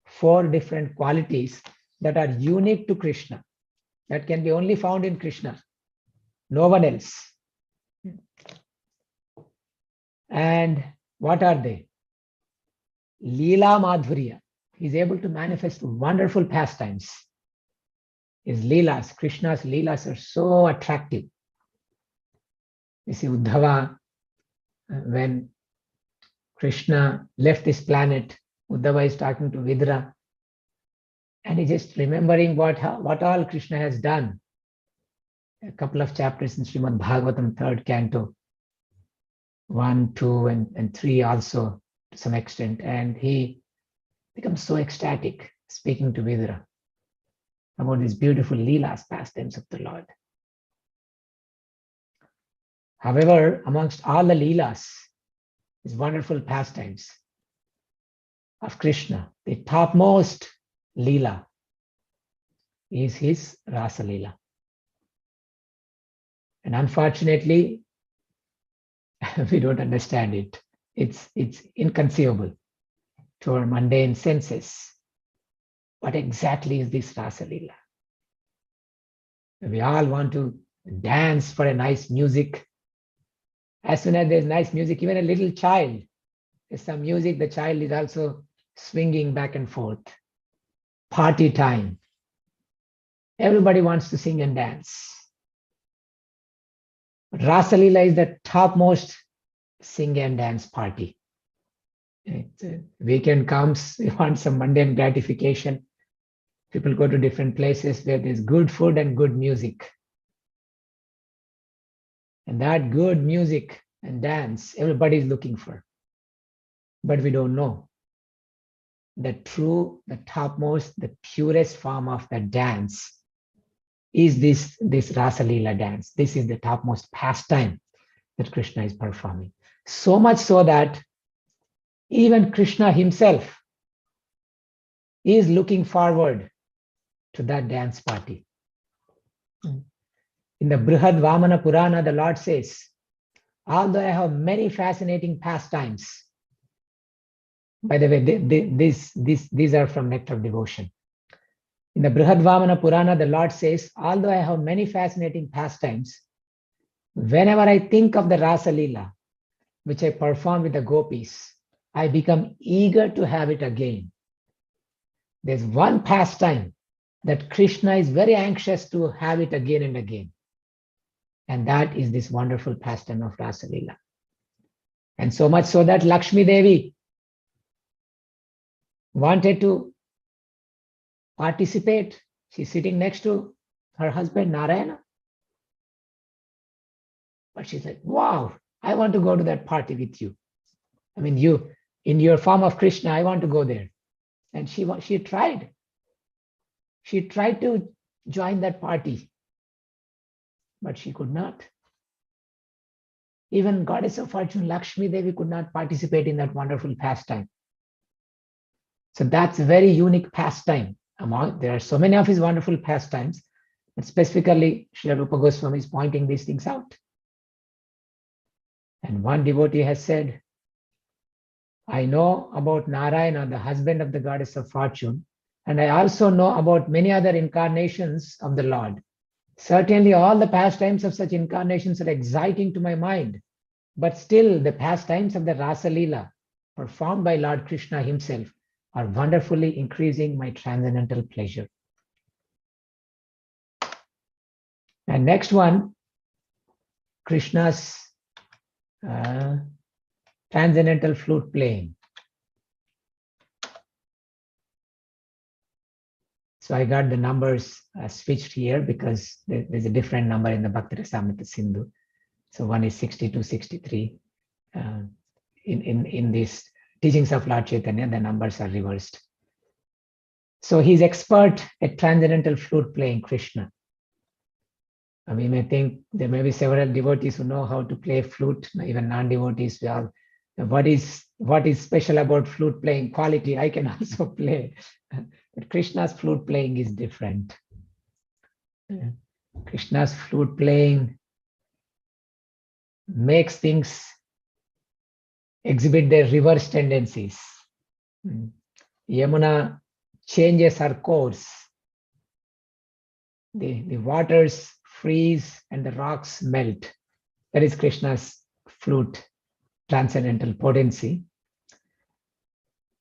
4 different qualities that are unique to Krishna, that can be only found in Krishna, no one else. And what are they? Leela Madhurya. He's able to manifest wonderful pastimes. His Leelas, Krishna's Leelas are so attractive. You see Uddhava, when Krishna left this planet, Uddhava is talking to Vidra, and he's just remembering what all Krishna has done. A couple of chapters in Srimad Bhagavatam, 3rd canto, 1, 2, and 3 also to some extent. And he becomes so ecstatic speaking to Vidra about these beautiful Leelas, pastimes of the Lord. However, amongst all the Leelas, these wonderful pastimes of Krishna, the topmost Leela is his Rasa Leela. And unfortunately, we don't understand it. It's inconceivable to our mundane senses. What exactly is this Rasa Leela? We all want to dance for a nice music. As soon as there's nice music, even a little child, there's some music, the child is also swinging back and forth. Party time. Everybody wants to sing and dance. But Rasa Leela is the topmost sing and dance party. Weekend comes, you want some mundane gratification. People go to different places where there's good food and good music. And that good music and dance, everybody is looking for. But we don't know. The true, the topmost, the purest form of the dance is this Rasa Leela dance. This is the topmost pastime that Krishna is performing. So much so that even Krishna himself is looking forward to that dance party. In the Brihad Vamana Purana, the Lord says although I have many fascinating pastimes. By the way, these are from Nectar of Devotion. In the Brihadvamana Purana, the Lord says, although I have many fascinating pastimes, whenever I think of the Rasa Leela, which I perform with the gopis, I become eager to have it again. There's one pastime that Krishna is very anxious to have it again and again. And that is this wonderful pastime of Rasa Leela. And so much so that Lakshmi Devi wanted to participate. She's sitting next to her husband Narayana. But she's like, wow, I want to go to that party with you. I mean, you, in your form of Krishna, I want to go there. And she tried. She tried to join that party, but she could not. Even Goddess of Fortune, Lakshmi Devi, could not participate in that wonderful pastime. So that's a very unique pastime. There are so many of his wonderful pastimes, but specifically, Srila Rupa Goswami is pointing these things out. And one devotee has said, I know about Narayana, the husband of the Goddess of Fortune, and I also know about many other incarnations of the Lord. Certainly, all the pastimes of such incarnations are exciting to my mind, but still the pastimes of the Rasa Leela, performed by Lord Krishna himself, are wonderfully increasing my transcendental pleasure. And next one, Krishna's transcendental flute playing. So I got the numbers switched here because there's a different number in the Bhakti Rasamrita Sindhu. So one is 62, 63. In these teachings of Lord Caitanya, the numbers are reversed. So he's expert at transcendental flute playing, Krishna. We may think there may be several devotees who know how to play flute, even non-devotees. What is special about flute playing? Quality, I can also play. But Krishna's flute playing is different. Krishna's flute playing makes things exhibit their reverse tendencies. Yamuna changes her course. The waters freeze and the rocks melt. That is Krishna's flute transcendental potency.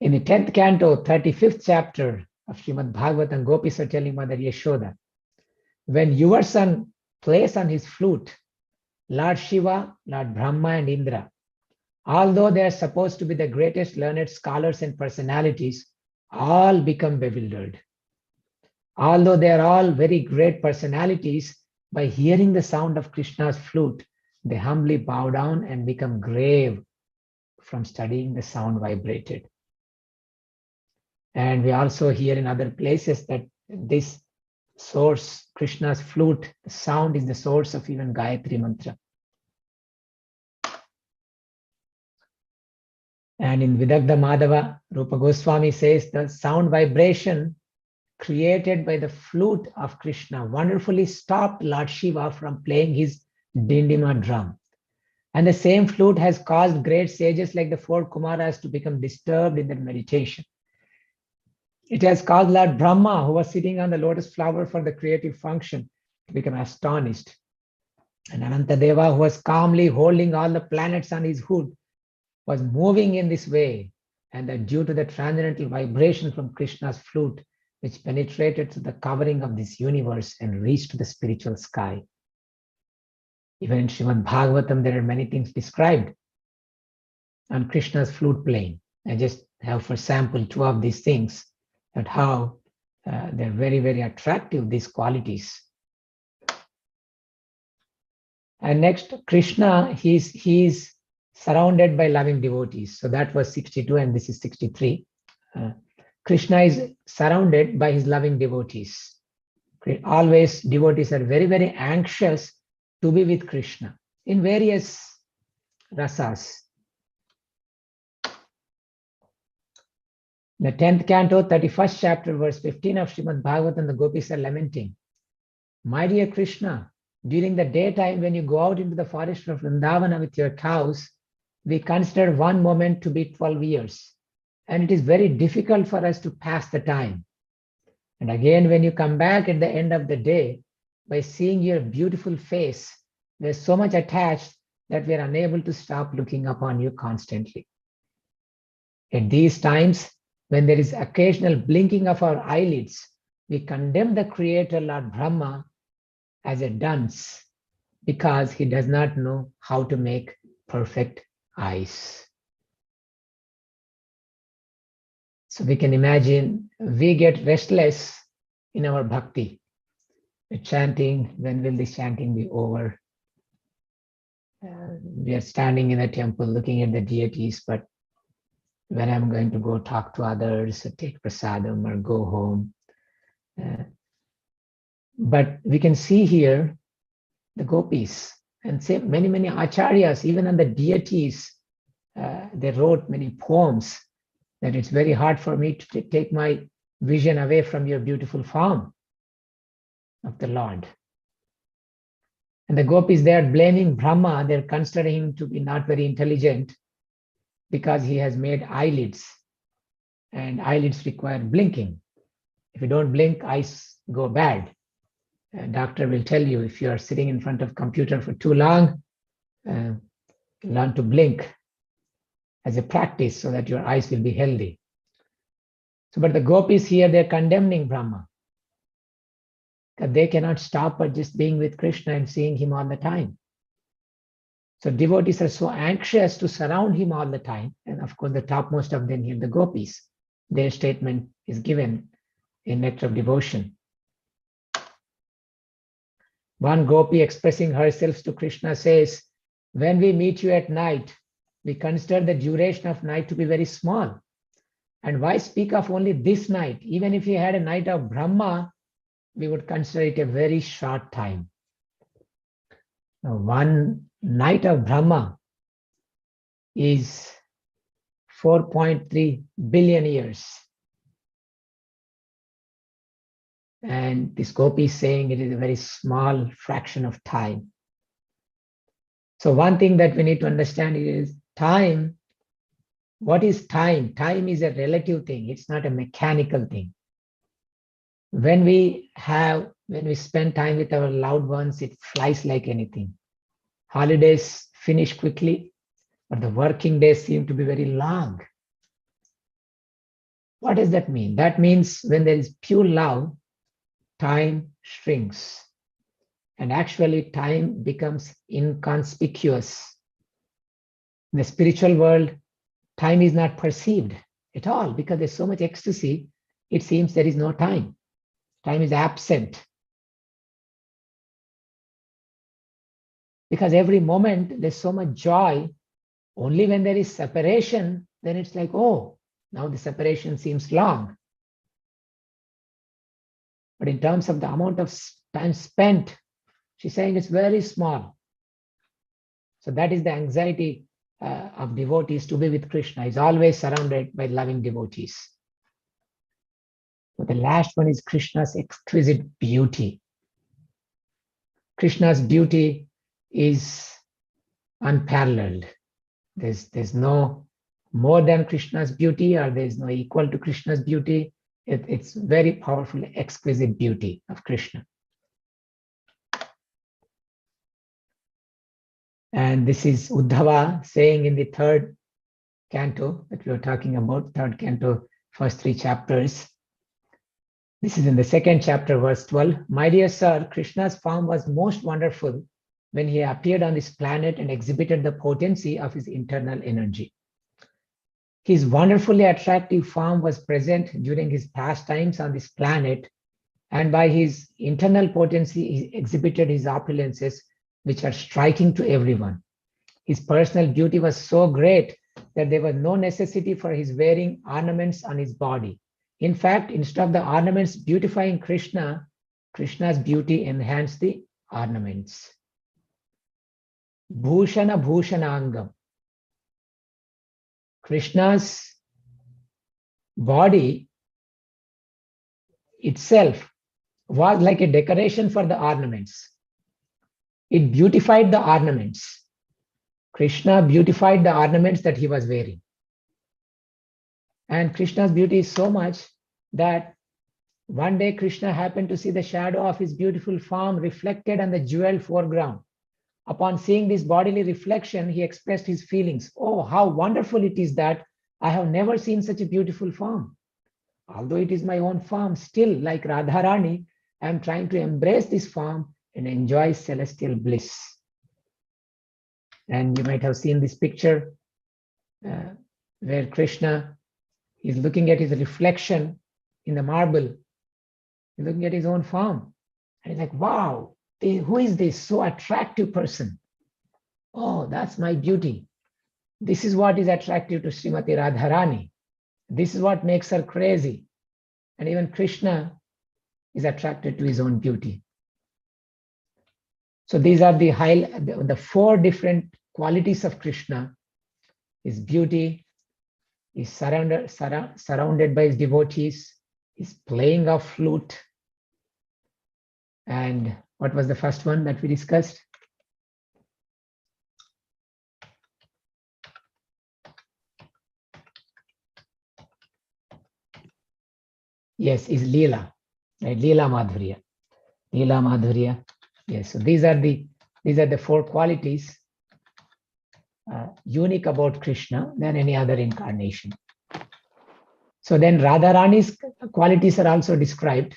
In the 10th canto, 35th chapter of Srimad Bhagavatam, gopis are telling Mother Yashoda, when your son plays on his flute, Lord Shiva, Lord Brahma and Indra, although they are supposed to be the greatest learned scholars and personalities, all become bewildered. Although they are all very great personalities, by hearing the sound of Krishna's flute, they humbly bow down and become grave from studying the sound vibrated. And we also hear in other places that this source, Krishna's flute, the sound is the source of even Gayatri Mantra. And in Vidagdha Madhava, Rupa Goswami says the sound vibration created by the flute of Krishna wonderfully stopped Lord Shiva from playing his Dindima drum. And the same flute has caused great sages like the 4 Kumaras to become disturbed in their meditation. It has caused Lord Brahma, who was sitting on the lotus flower for the creative function, to become astonished. And Anantadeva, who was calmly holding all the planets on his hood, was moving in this way. And that due to the transcendental vibration from Krishna's flute, which penetrated to the covering of this universe and reached to the spiritual sky. Even in Srimad Bhagavatam, there are many things described on Krishna's flute playing. I just have for sample 2 of these things, that how they're very, very attractive, these qualities. And next, Krishna, he's surrounded by loving devotees. So that was 62 and this is 63. Krishna is surrounded by his loving devotees. Always devotees are very, very anxious to be with Krishna in various rasas. The 10th canto, 31st chapter, verse 15 of Srimad Bhagavatam, the gopis are lamenting. My dear Krishna, During the daytime, when you go out into the forest of Vrindavana with your cows, we consider one moment to be 12 years. And it is very difficult for us to pass the time. And again, when you come back at the end of the day, by seeing your beautiful face, we're so much attached that we are unable to stop looking upon you constantly. At these times, when there is occasional blinking of our eyelids, we condemn the Creator, Lord Brahma, as a dunce because he does not know how to make perfect eyes. So we can imagine we get restless in our bhakti. We're chanting, when will this chanting be over? We are standing in the temple looking at the deities, but when I'm going to go talk to others, or take prasadam or go home. But we can see here the gopis and say many acharyas, even on the deities, they wrote many poems that it's very hard for me to take my vision away from your beautiful form of the Lord. And the gopis, they are blaming Brahma, they're considering him to be not very intelligent because he has made eyelids, and eyelids require blinking. If you don't blink, eyes go bad. A doctor will tell you if you are sitting in front of computer for too long, learn to blink as a practice so that your eyes will be healthy. So, but the gopis here, they're condemning Brahma because they cannot stop at just being with Krishna and seeing him all the time. So devotees are so anxious to surround him all the time. And of course, the topmost of them here, the gopis, their statement is given in Nectar of Devotion. One gopi expressing herself to Krishna says, when we meet you at night, we consider the duration of night to be very small. And why speak of only this night? Even if we had a night of Brahma, we would consider it a very short time. Now, one night of Brahma is 4.3 billion years. And this gopi is saying it is a very small fraction of time. So one thing that we need to understand is time. What is time? Time is a relative thing. It's not a mechanical thing. When we spend time with our loved ones, it flies like anything. Holidays finish quickly, but the working days seem to be very long. What does that mean? That means when there is pure love, time shrinks. And actually, time becomes inconspicuous. In the spiritual world, time is not perceived at all because there's so much ecstasy, it seems there is no time. Time is absent. Because every moment there's so much joy. Only when there is separation, then it's like, oh, now the separation seems long. But in terms of the amount of time spent, she's saying it's very small. So that is the anxiety of devotees to be with Krishna. He's always surrounded by loving devotees. But the last one is Krishna's exquisite beauty. Krishna's beauty is unparalleled. There's no more than Krishna's beauty, or there's no equal to Krishna's beauty. It's very powerful, exquisite beauty of Krishna. And this is Uddhava saying in the third canto that we were talking about, third canto, first 3 chapters. This is in the second chapter, verse 12. My dear sir, Krishna's form was most wonderful when he appeared on this planet and exhibited the potency of his internal energy. His wonderfully attractive form was present during his pastimes on this planet, and by his internal potency, he exhibited his opulences, which are striking to everyone. His personal beauty was so great that there was no necessity for his wearing ornaments on his body. In fact, instead of the ornaments beautifying Krishna, Krishna's beauty enhanced the ornaments. Bhushana Bhushanangam. Krishna's body itself was like a decoration for the ornaments. it beautified the ornaments. Krishna beautified the ornaments that he was wearing. And Krishna's beauty is so much that one day Krishna happened to see the shadow of his beautiful form reflected on the jeweled foreground. Upon seeing this bodily reflection, he expressed his feelings. Oh, how wonderful it is that I have never seen such a beautiful form. Although it is my own form, still, like Radharani, I am trying to embrace this form and enjoy celestial bliss. And you might have seen this picture where Krishna is looking at his reflection in the marble. He's looking at his own form. And he's like, wow, who is this so attractive person? Oh, that's my beauty. This is what is attractive to Srimati Radharani. This is what makes her crazy. And even Krishna is attracted to his own beauty. So these are the four different qualities of Krishna. His beauty, is surrounded by his devotees, his playing of flute. And what was the first one that we discussed? Yes, is Leela, right? Leela Madhurya. Leela Madhurya. Yes, so these are the four qualities unique about Krishna than any other incarnation. So then Radharani's qualities are also described.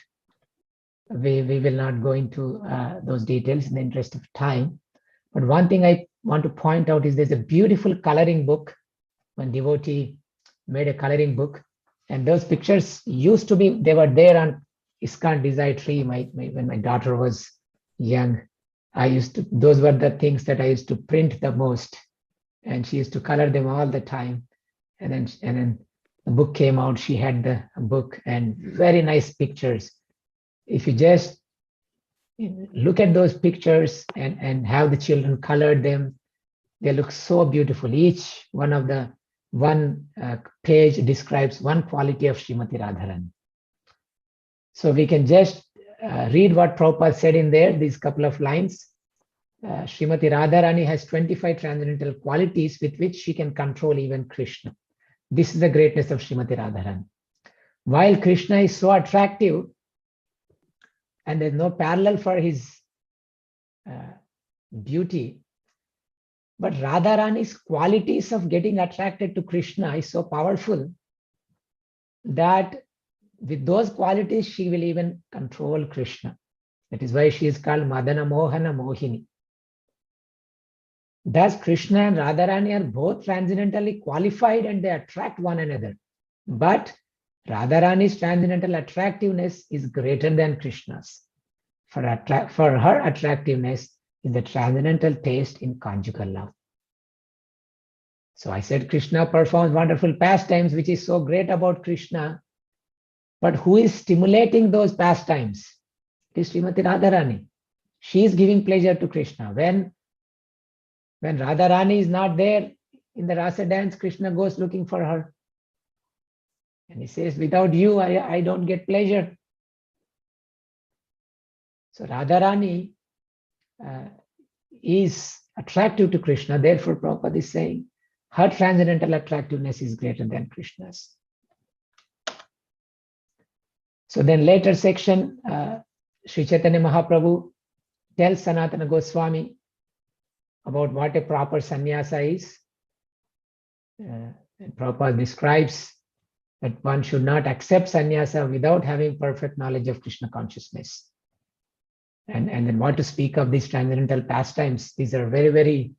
We will not go into those details in the interest of time. But one thing I want to point out is there's a beautiful coloring book. When Devotee made a coloring book, and those pictures used to be, they were there on ISKCON Desire Tree. When my daughter was young, those were the things that I used to print the most. And she used to color them all the time. And then the book came out, she had the book and very nice pictures. If you just look at those pictures and how the children colored them, they look so beautiful. Each one of the page describes one quality of Srimati Radharani. So we can just read what Prabhupada said in there, these couple of lines. Srimati Radharani has 25 transcendental qualities with which she can control even Krishna. This is the greatness of Srimati Radharani. While Krishna is so attractive, and there's no parallel for his beauty, but Radharani's qualities of getting attracted to Krishna is so powerful that with those qualities, she will even control Krishna. That is why she is called Madana Mohana Mohini. Thus, Krishna and Radharani are both transcendentally qualified and they attract one another. But Radharani's transcendental attractiveness is greater than Krishna's. For her attractiveness is the transcendental taste in conjugal love. So I said Krishna performs wonderful pastimes, which is so great about Krishna. But who is stimulating those pastimes? It is Srimati Radharani. She is giving pleasure to Krishna. When Radharani is not there in the rasa dance, Krishna goes looking for her. And he says, without you, I don't get pleasure. So Radharani is attractive to Krishna. Therefore, Prabhupada is saying her transcendental attractiveness is greater than Krishna's. So then later section, Sri Chaitanya Mahaprabhu tells Sanatana Goswami about what a proper sannyasa is. And Prabhupada describes that one should not accept sannyasa without having perfect knowledge of Krishna consciousness. And then what to speak of these transcendental pastimes. These are very, very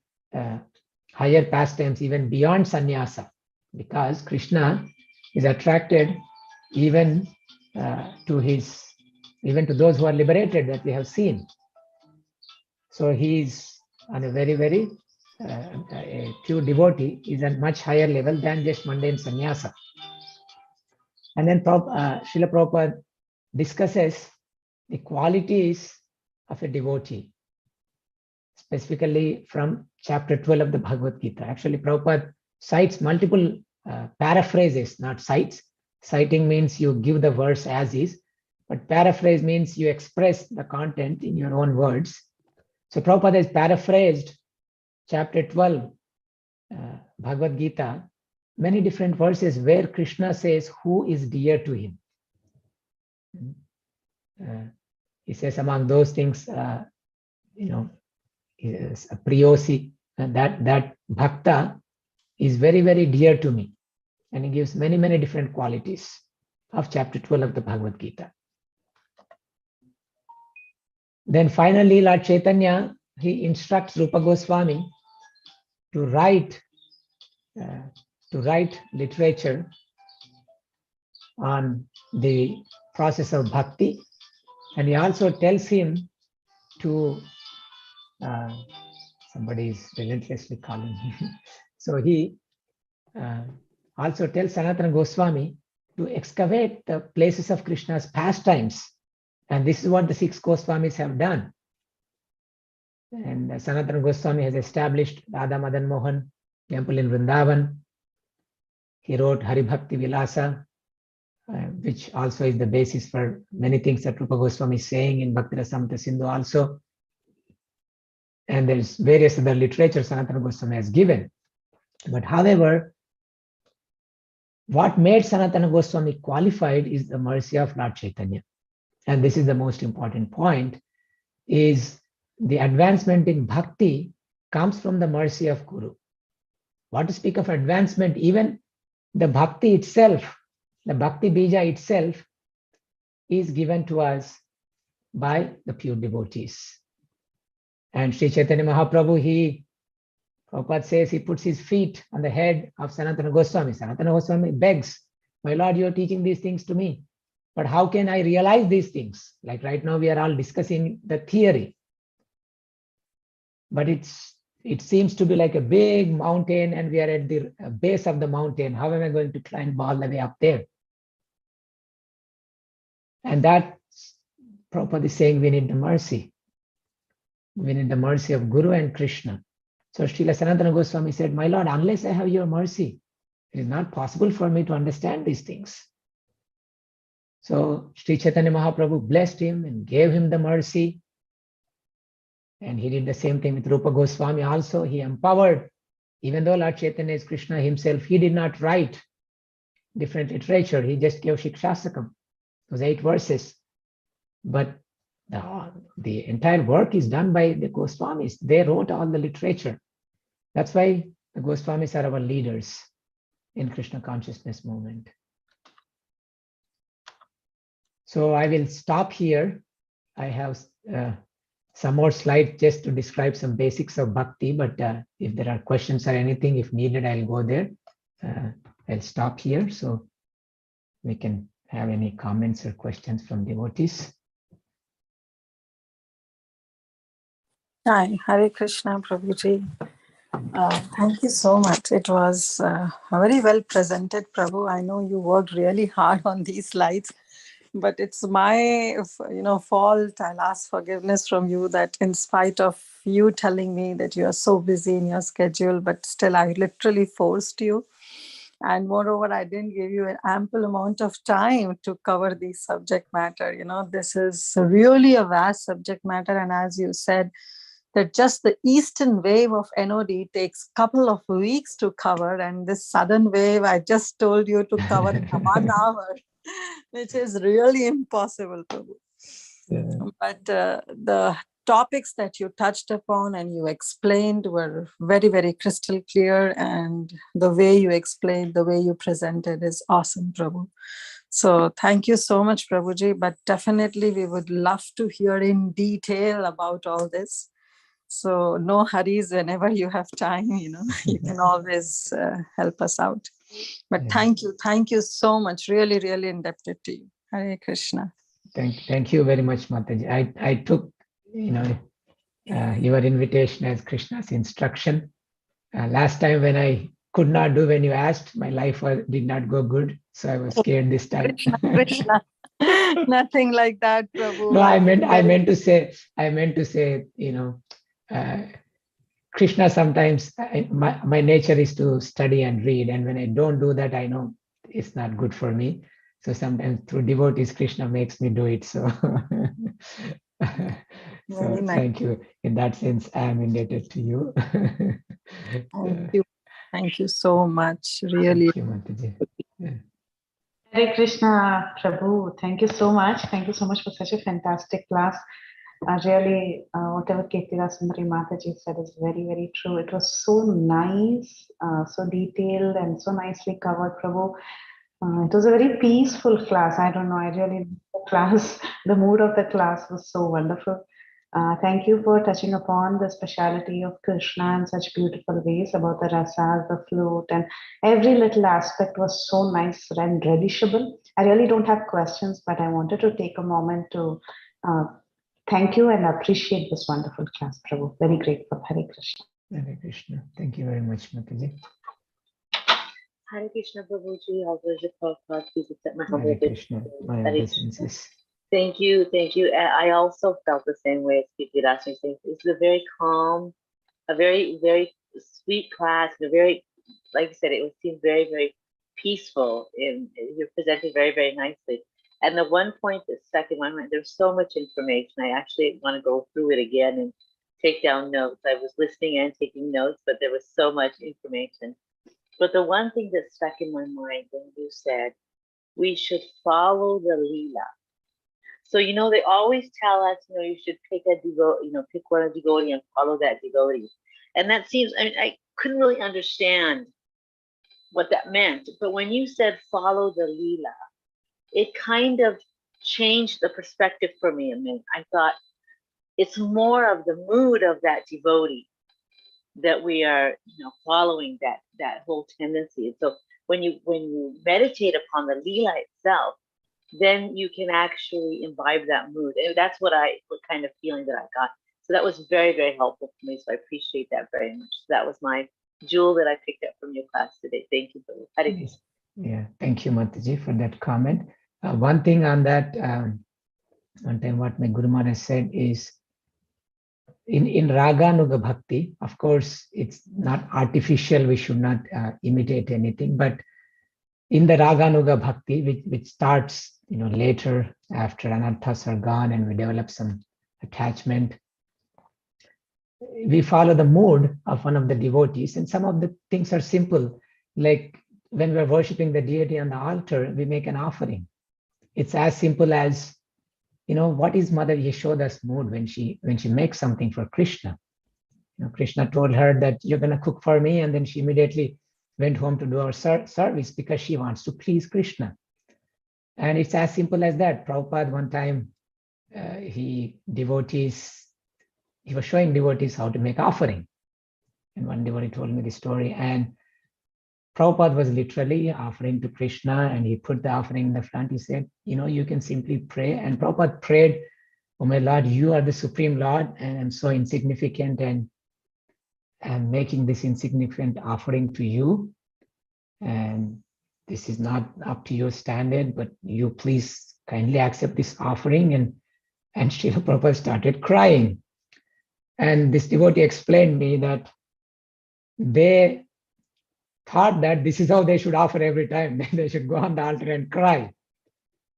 higher pastimes, even beyond sannyasa, because Krishna is attracted even to those who are liberated, that we have seen. So he is on a very, very a pure devotee is at much higher level than just mundane sannyasa. And then Srila Prabhupada discusses the qualities of a devotee, specifically from chapter 12 of the Bhagavad Gita. Actually, Prabhupada cites multiple paraphrases, not cites. Citing means you give the verse as is, but paraphrase means you express the content in your own words. So Prabhupada has paraphrased chapter 12, Bhagavad Gita, many different verses where Krishna says who is dear to him. He says among those things, is a priyosi, that bhakta is very, very dear to me. And he gives many, many different qualities of chapter 12 of the Bhagavad Gita. Then finally, Lord Caitanya, he instructs Rupa Goswami to write literature on the process of bhakti. And he also tells him to, somebody is relentlessly calling me. So he also tells Sanatana Goswami to excavate the places of Krishna's pastimes. And this is what the 6 Goswamis have done. And Sanatana Goswami has established Radha Madan Mohan temple in Vrindavan. He wrote Hari Bhakti Vilasa, which also is the basis for many things that Rupa Goswami is saying in Bhakti Rasamrita Sindhu also. And there's various other literature Sanatana Goswami has given. But however, what made Sanatana Goswami qualified is the mercy of Lord Caitanya. And this is the most important point, is the advancement in bhakti comes from the mercy of Guru. What to speak of advancement, even the bhakti itself, the bhakti bija itself is given to us by the pure devotees. And Sri Chaitanya Mahaprabhu, Prabhupada says he puts his feet on the head of Sanatana Goswami. Sanatana Goswami begs, my Lord, you are teaching these things to me, but how can I realize these things? Like right now we are all discussing the theory, but it seems to be like a big mountain and we are at the base of the mountain. How am I going to climb all the way up there? And that Prabhupada is saying we need the mercy. We need the mercy of Guru and Krishna. So Srila Sanatana Goswami said, my Lord, unless I have your mercy, it is not possible for me to understand these things. So Sri Chaitanya Mahaprabhu blessed him and gave him the mercy. And he did the same thing with Rupa Goswami also. He empowered, even though Lord Chaitanya is Krishna himself, he did not write different literature. He just gave Shikshastakam, those 8 verses. But the entire work is done by the Goswamis. They wrote all the literature. That's why the Goswamis are our leaders in Krishna consciousness movement. So I will stop here. I have some more slides just to describe some basics of bhakti, but if there are questions or anything, if needed, I'll go there. I'll stop here so we can have any comments or questions from devotees. Hi, Hare Krishna, Prabhuji. Thank you so much. It was very well presented, Prabhu. I know you worked really hard on these slides, but it's my fault. I'll ask forgiveness from you that in spite of you telling me that you are so busy in your schedule, but still I literally forced you. And moreover, I didn't give you an ample amount of time to cover the subject matter. This is really a vast subject matter. And as you said, that just the eastern wave of NOD takes a couple of weeks to cover. And this southern wave, I just told you to cover in 1 hour, which is really impossible, Prabhu. Yeah. But the topics that you touched upon and you explained were very, very crystal clear. And the way you explained, the way you presented is awesome, Prabhu. So thank you so much, Prabhuji. But definitely we would love to hear in detail about all this. So no hurries, whenever you have time, you can always help us out. But thank you so much. Really, really indebted to you. Hare Krishna. Thank you very much, Mataji. I took your invitation as Krishna's instruction. Last time when I could not do when you asked, my life did not go good, so I was scared this time. Krishna. Nothing like that, Prabhu. No, I meant to say, Krishna sometimes, my nature is to study and read, and when I don't do that, I know it's not good for me. So sometimes through devotees, Krishna makes me do it. So very nice. thank you. In that sense, I am indebted to you. Thank you. Thank you so much. Really. Thank you, Mataji. Yeah. Hare Krishna, Prabhu. Thank you so much. Thank you so much for such a fantastic class. Really, whatever Kirtira Sundari Mataji said is very, very true. It was so nice, so detailed, and so nicely covered, Prabhu. It was a very peaceful class. I don't know. I really loved the class. The mood of the class was so wonderful. Thank you for touching upon the speciality of Krishna in such beautiful ways about the rasas, the flute, and every little aspect was so nice and relishable. I really don't have questions, but I wanted to take a moment to thank you and appreciate this wonderful class, Prabhu. Very grateful. Hare Krishna. Hare Krishna. Thank you very much, Mataji. Hare Krishna, Prabhuji. All those of Prabhupada, please accept my humble Hare Krishna. My Hare obeisances. Thank you, thank you. And I also felt the same way as Kiki Rashmi saying. This is a very calm, a very, very sweet class, and a very, like you said, it seemed very, very peaceful. And you're presenting very, very nicely. And the one point that stuck in my mind, there's so much information. I actually want to go through it again and take down notes. I was listening and taking notes, but there was so much information. But the one thing that stuck in my mind when you said, we should follow the Leela. So, they always tell us, you should pick a devotee, pick one devotee and follow that devotee. And that seems, I couldn't really understand what that meant. But when you said follow the Leela, it kind of changed the perspective for me a minute. I thought it's more of the mood of that devotee that we are, following that whole tendency. And so when you meditate upon the Leela itself, then you can actually imbibe that mood. And that's what kind of feeling that I got. So that was very, very helpful for me. So I appreciate that very much. So that was my jewel that I picked up from your class today. Thank you for that. Yeah, thank you, Mataji, for that comment. One thing on that, one time what my Guru Maharaj said is, in Raganuga Bhakti, of course, it's not artificial. We should not imitate anything, but in the Raganuga Bhakti, which starts, later after anarthas are gone and we develop some attachment, we follow the mood of one of the devotees, and some of the things are simple. Like when we're worshiping the deity on the altar, we make an offering. It's as simple as, what is Mother Yashoda's mood when she makes something for Krishna? Krishna told her that you're going to cook for me, and then she immediately went home to do our service because she wants to please Krishna. And it's as simple as that. Prabhupada one time, he was showing devotees how to make offering. And one devotee told me the story, and Prabhupada was literally offering to Krishna, and he put the offering in the front. He said, you can simply pray. And Prabhupada prayed, oh my Lord, you are the Supreme Lord, and I'm so insignificant, and I'm making this insignificant offering to you. And this is not up to your standard, but you please kindly accept this offering. And Srila Prabhupada started crying. And this devotee explained me that they thought that this is how they should offer every time. They should go on the altar and cry.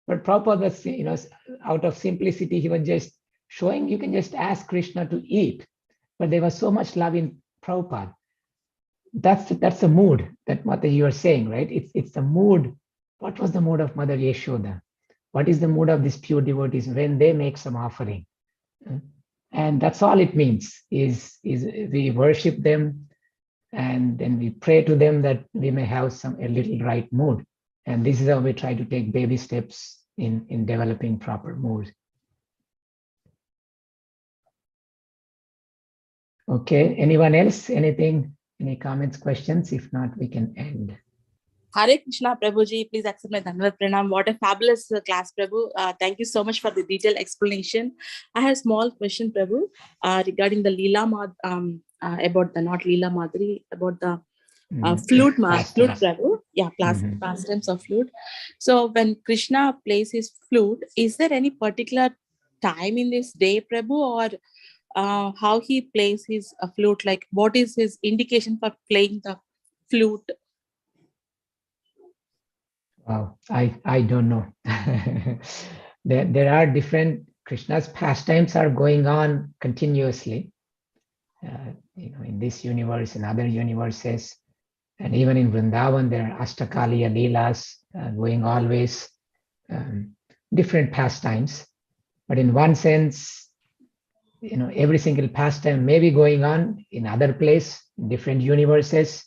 But Prabhupada was, out of simplicity, he was just showing you can just ask Krishna to eat. But there was so much love in Prabhupada. That's the mood that Mata you are saying, right? It's the mood. What was the mood of Mother Yashoda? What is the mood of these pure devotees when they make some offering? And that's all it means, is we worship them, and then we pray to them that we may have a little right mood. And this is how we try to take baby steps in developing proper mood. Okay, anyone else? Anything? Any comments, questions? If not, we can end. Hare Krishna, Prabhuji. Please accept my Dhanavad Pranam. What a fabulous class, Prabhu. Thank you so much for the detailed explanation. I have a small question, Prabhu, regarding the Leela about the not Leela Madhuri, about the flute, flute, Prabhu. Yeah, pastimes of flute. So when Krishna plays his flute, is there any particular time in this day, Prabhu, or how he plays his flute? Like, what is his indication for playing the flute? Wow, I don't know. There are different Krishna's pastimes are going on continuously, in this universe, in other universes, and even in Vrindavan, there are Ashtakaliya Leelas going always, different pastimes. But in one sense, every single pastime may be going on in other place, in different universes.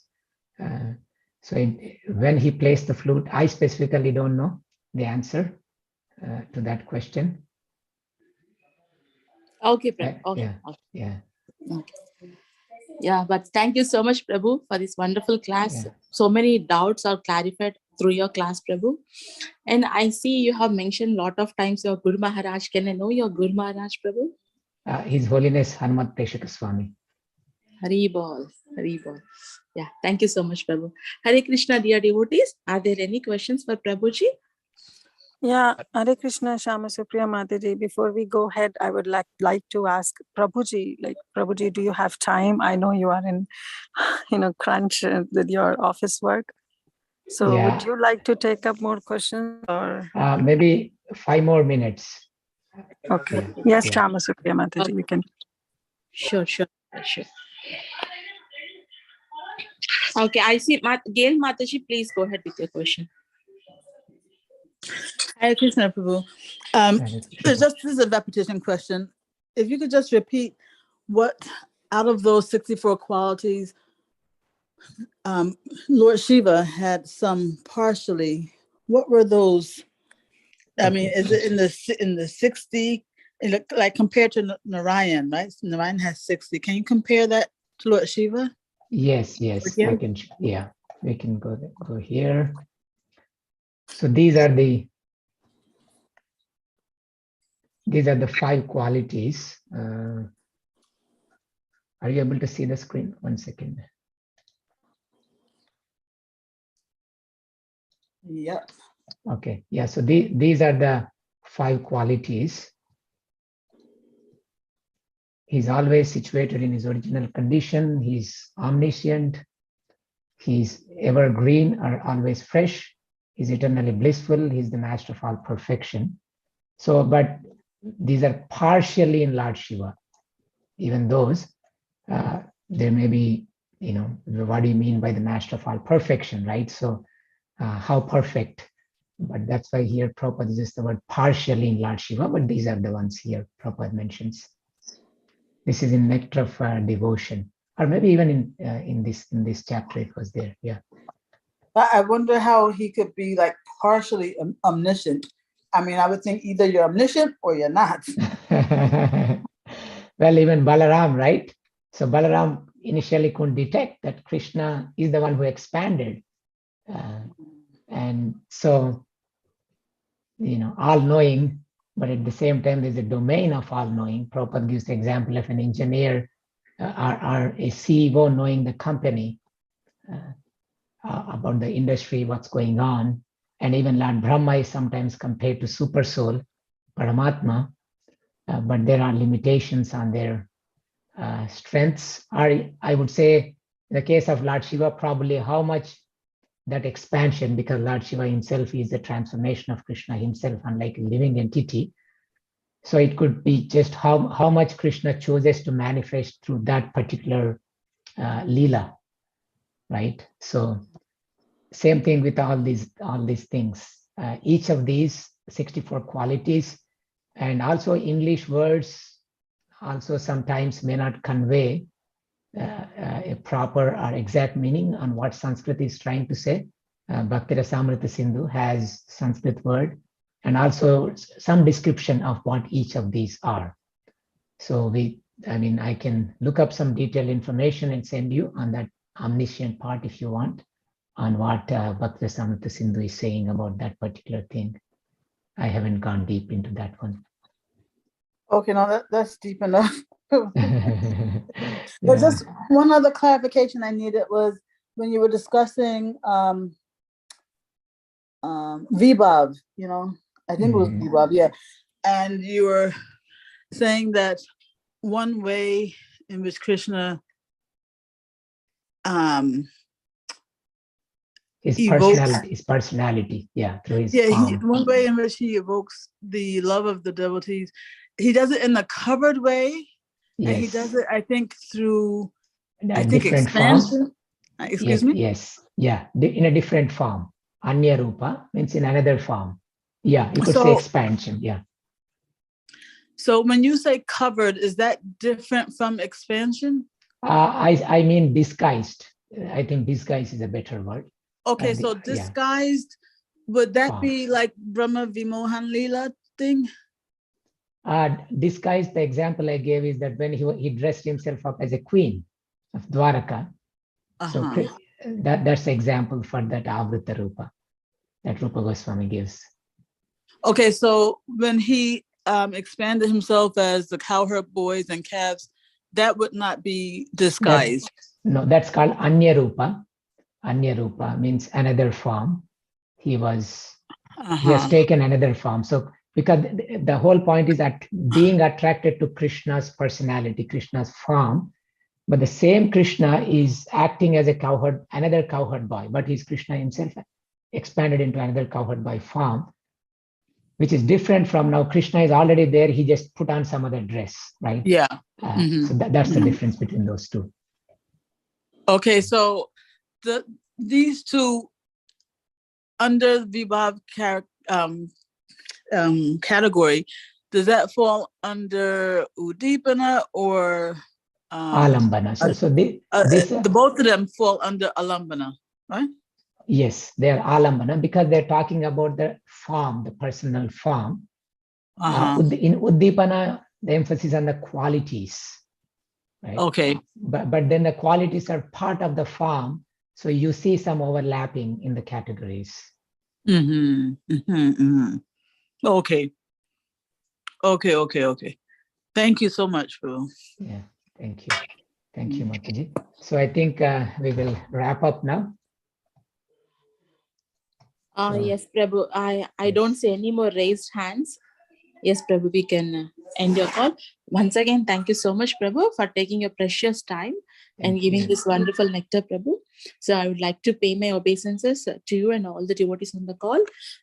When he plays the flute, I specifically don't know the answer to that question. Okay, Prabhu. Okay. Yeah, Okay. yeah. Okay. Yeah, but thank you so much, Prabhu, for this wonderful class. Yeah. So many doubts are clarified through your class, Prabhu. And I see you have mentioned a lot of times your Guru Maharaj. Can I know your Guru Maharaj, Prabhu? His Holiness Hanumat Preshaka Swami. Hari Bol, Hari Bol. Yeah, thank you so much, Prabhu. Hare Krishna, dear devotees. Are there any questions for Prabhuji? Yeah, Hare Krishna, Shama Supriya Mataji. Before we go ahead, I would like to ask Prabhuji, Prabhuji, do you have time? I know you are in, crunch with your office work. So Yeah. would you like to take up more questions or? Maybe 5 more minutes. Okay. Yeah. Yes, Yeah. Shama Supriya Mataji, you can. Sure. Okay, I see. Gail Mataji, please go ahead with your question. Hare Krishna, Prabhu. This is a repetition question. If you could just repeat what out of those 64 qualities, Lord Shiva had some partially. What were those? I mean, is it in the 60, like compared to Narayan, right? Narayan has 60. Can you compare that to Lord Shiva? Yes. I can. Yeah, we can go here. So these are the 5 qualities. Are you able to see the screen? 1 second. Yep. Okay. Yeah. So these are the 5 qualities. He's always situated in his original condition. He's omniscient. He's evergreen or always fresh. He's eternally blissful. He's the master of all perfection. So, but these are partially in Lord Shiva. Even those, there may be, what do you mean by the master of all perfection, right? So, how perfect? But that's why here Prabhupada uses the word partially in Lord Shiva, but these are the ones here Prabhupada mentions. This is in Nectar of Devotion, or maybe even in this chapter it was there. Yeah. I wonder how he could be like partially omniscient. I mean, I would think either you're omniscient or you're not. Well, even Balaram, right? So Balaram initially couldn't detect that Krishna is the one who expanded. And so, all-knowing, but at the same time, there's a domain of all-knowing. Prabhupada gives the example of an engineer or a CEO knowing the company, about the industry, what's going on. And even Lord Brahma is sometimes compared to Super Soul, Paramatma, but there are limitations on their strengths. I would say, in the case of Lord Shiva, probably how much that expansion, because Lord Shiva himself is the transformation of Krishna himself, unlike a living entity. So it could be just how much Krishna chooses to manifest through that particular Leela, right? So same thing with all these things. Each of these 64 qualities, and also English words also sometimes may not convey a proper or exact meaning on what Sanskrit is trying to say. Bhakti Rasamrita Sindhu has Sanskrit word and also some description of what each of these are. So I can look up some detailed information and send you on that omniscient part if you want, on what Bhakti Rasamrita Sindhu is saying about that particular thing. I haven't gone deep into that one. Okay, no, that's deep enough. Yeah. But just one other clarification I needed was when you were discussing Vibhav, I think it was Vibhav, yeah. And you were saying that one way in which Krishna his personality, yeah, through his form. One way in which he evokes the love of the devotees he does it in the covered way, and he Yes. does it, I think, through Different expansion. form. Excuse Yes, me? yes, yeah, in a different form. Anya Rupa means in another form. Yeah, you could say So- expansion, yeah. So when you say covered, is that different from expansion? I mean disguised. I think disguise is a better word. Okay, so Yeah. disguised, would that Form. be like Brahma Vimohan Leela thing? Disguise, the example I gave is that when he dressed himself up as a queen of Dwaraka. So that's the example for that Avrita Rupa that Rupa Goswami gives. Okay, so when he expanded himself as the cowherd boys and calves, that would not be disguised. No, that's called Anya Rupa. Anya Rupa means another form. He has taken another form. So because the whole point is that being attracted to Krishna's personality, Krishna's form, but the same Krishna is acting as a cowherd, another cowherd boy, but he's Krishna himself expanded into another cowherd boy form, which is different from now. Krishna is already there. He just put on some other dress, right? Yeah. So that's the difference between those two. Okay, so these two under Vibhav category, does that fall under Udipana or Alambana? So the both of them fall under Alambana, right? Yes, they are Alambana because they're talking about the form, the personal form. In Uddipana, the emphasis on the qualities. Right? Okay. But then the qualities are part of the form. So you see some overlapping in the categories. Okay. Thank you so much, Prabhu. Yeah, thank you. Thank you, Mataji. So I think we will wrap up now. Yes, Prabhu. I don't see any more raised hands. Yes, Prabhu, we can end your call. Once again, thank you so much, Prabhu, for taking your precious time and giving this wonderful nectar, Prabhu. So I would like to pay my obeisances to you and all the devotees on the call.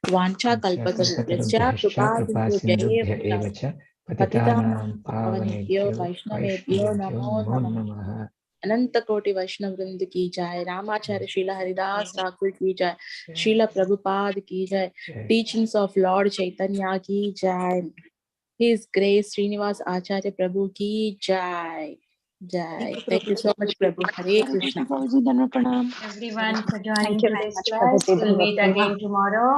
Vancha kalpatarubhyascha krupasindhubhya patitanam pavanebhyo vaishnavebhyo namo namaha. Ananta Koti Vaishnav Vrinda ki jai, Ramacharya Srila Haridas Thakur ki jai, Srila Prabhupada ki jai, teachings of Lord Caitanya ki jai, His Grace SrinivaS Acarya Prabhu ki jai. Jai. Thank you so much, Prabhu. Hare Krishna. Everyone for joining Thank you very today's much, class. Prabhuji. We'll meet again tomorrow.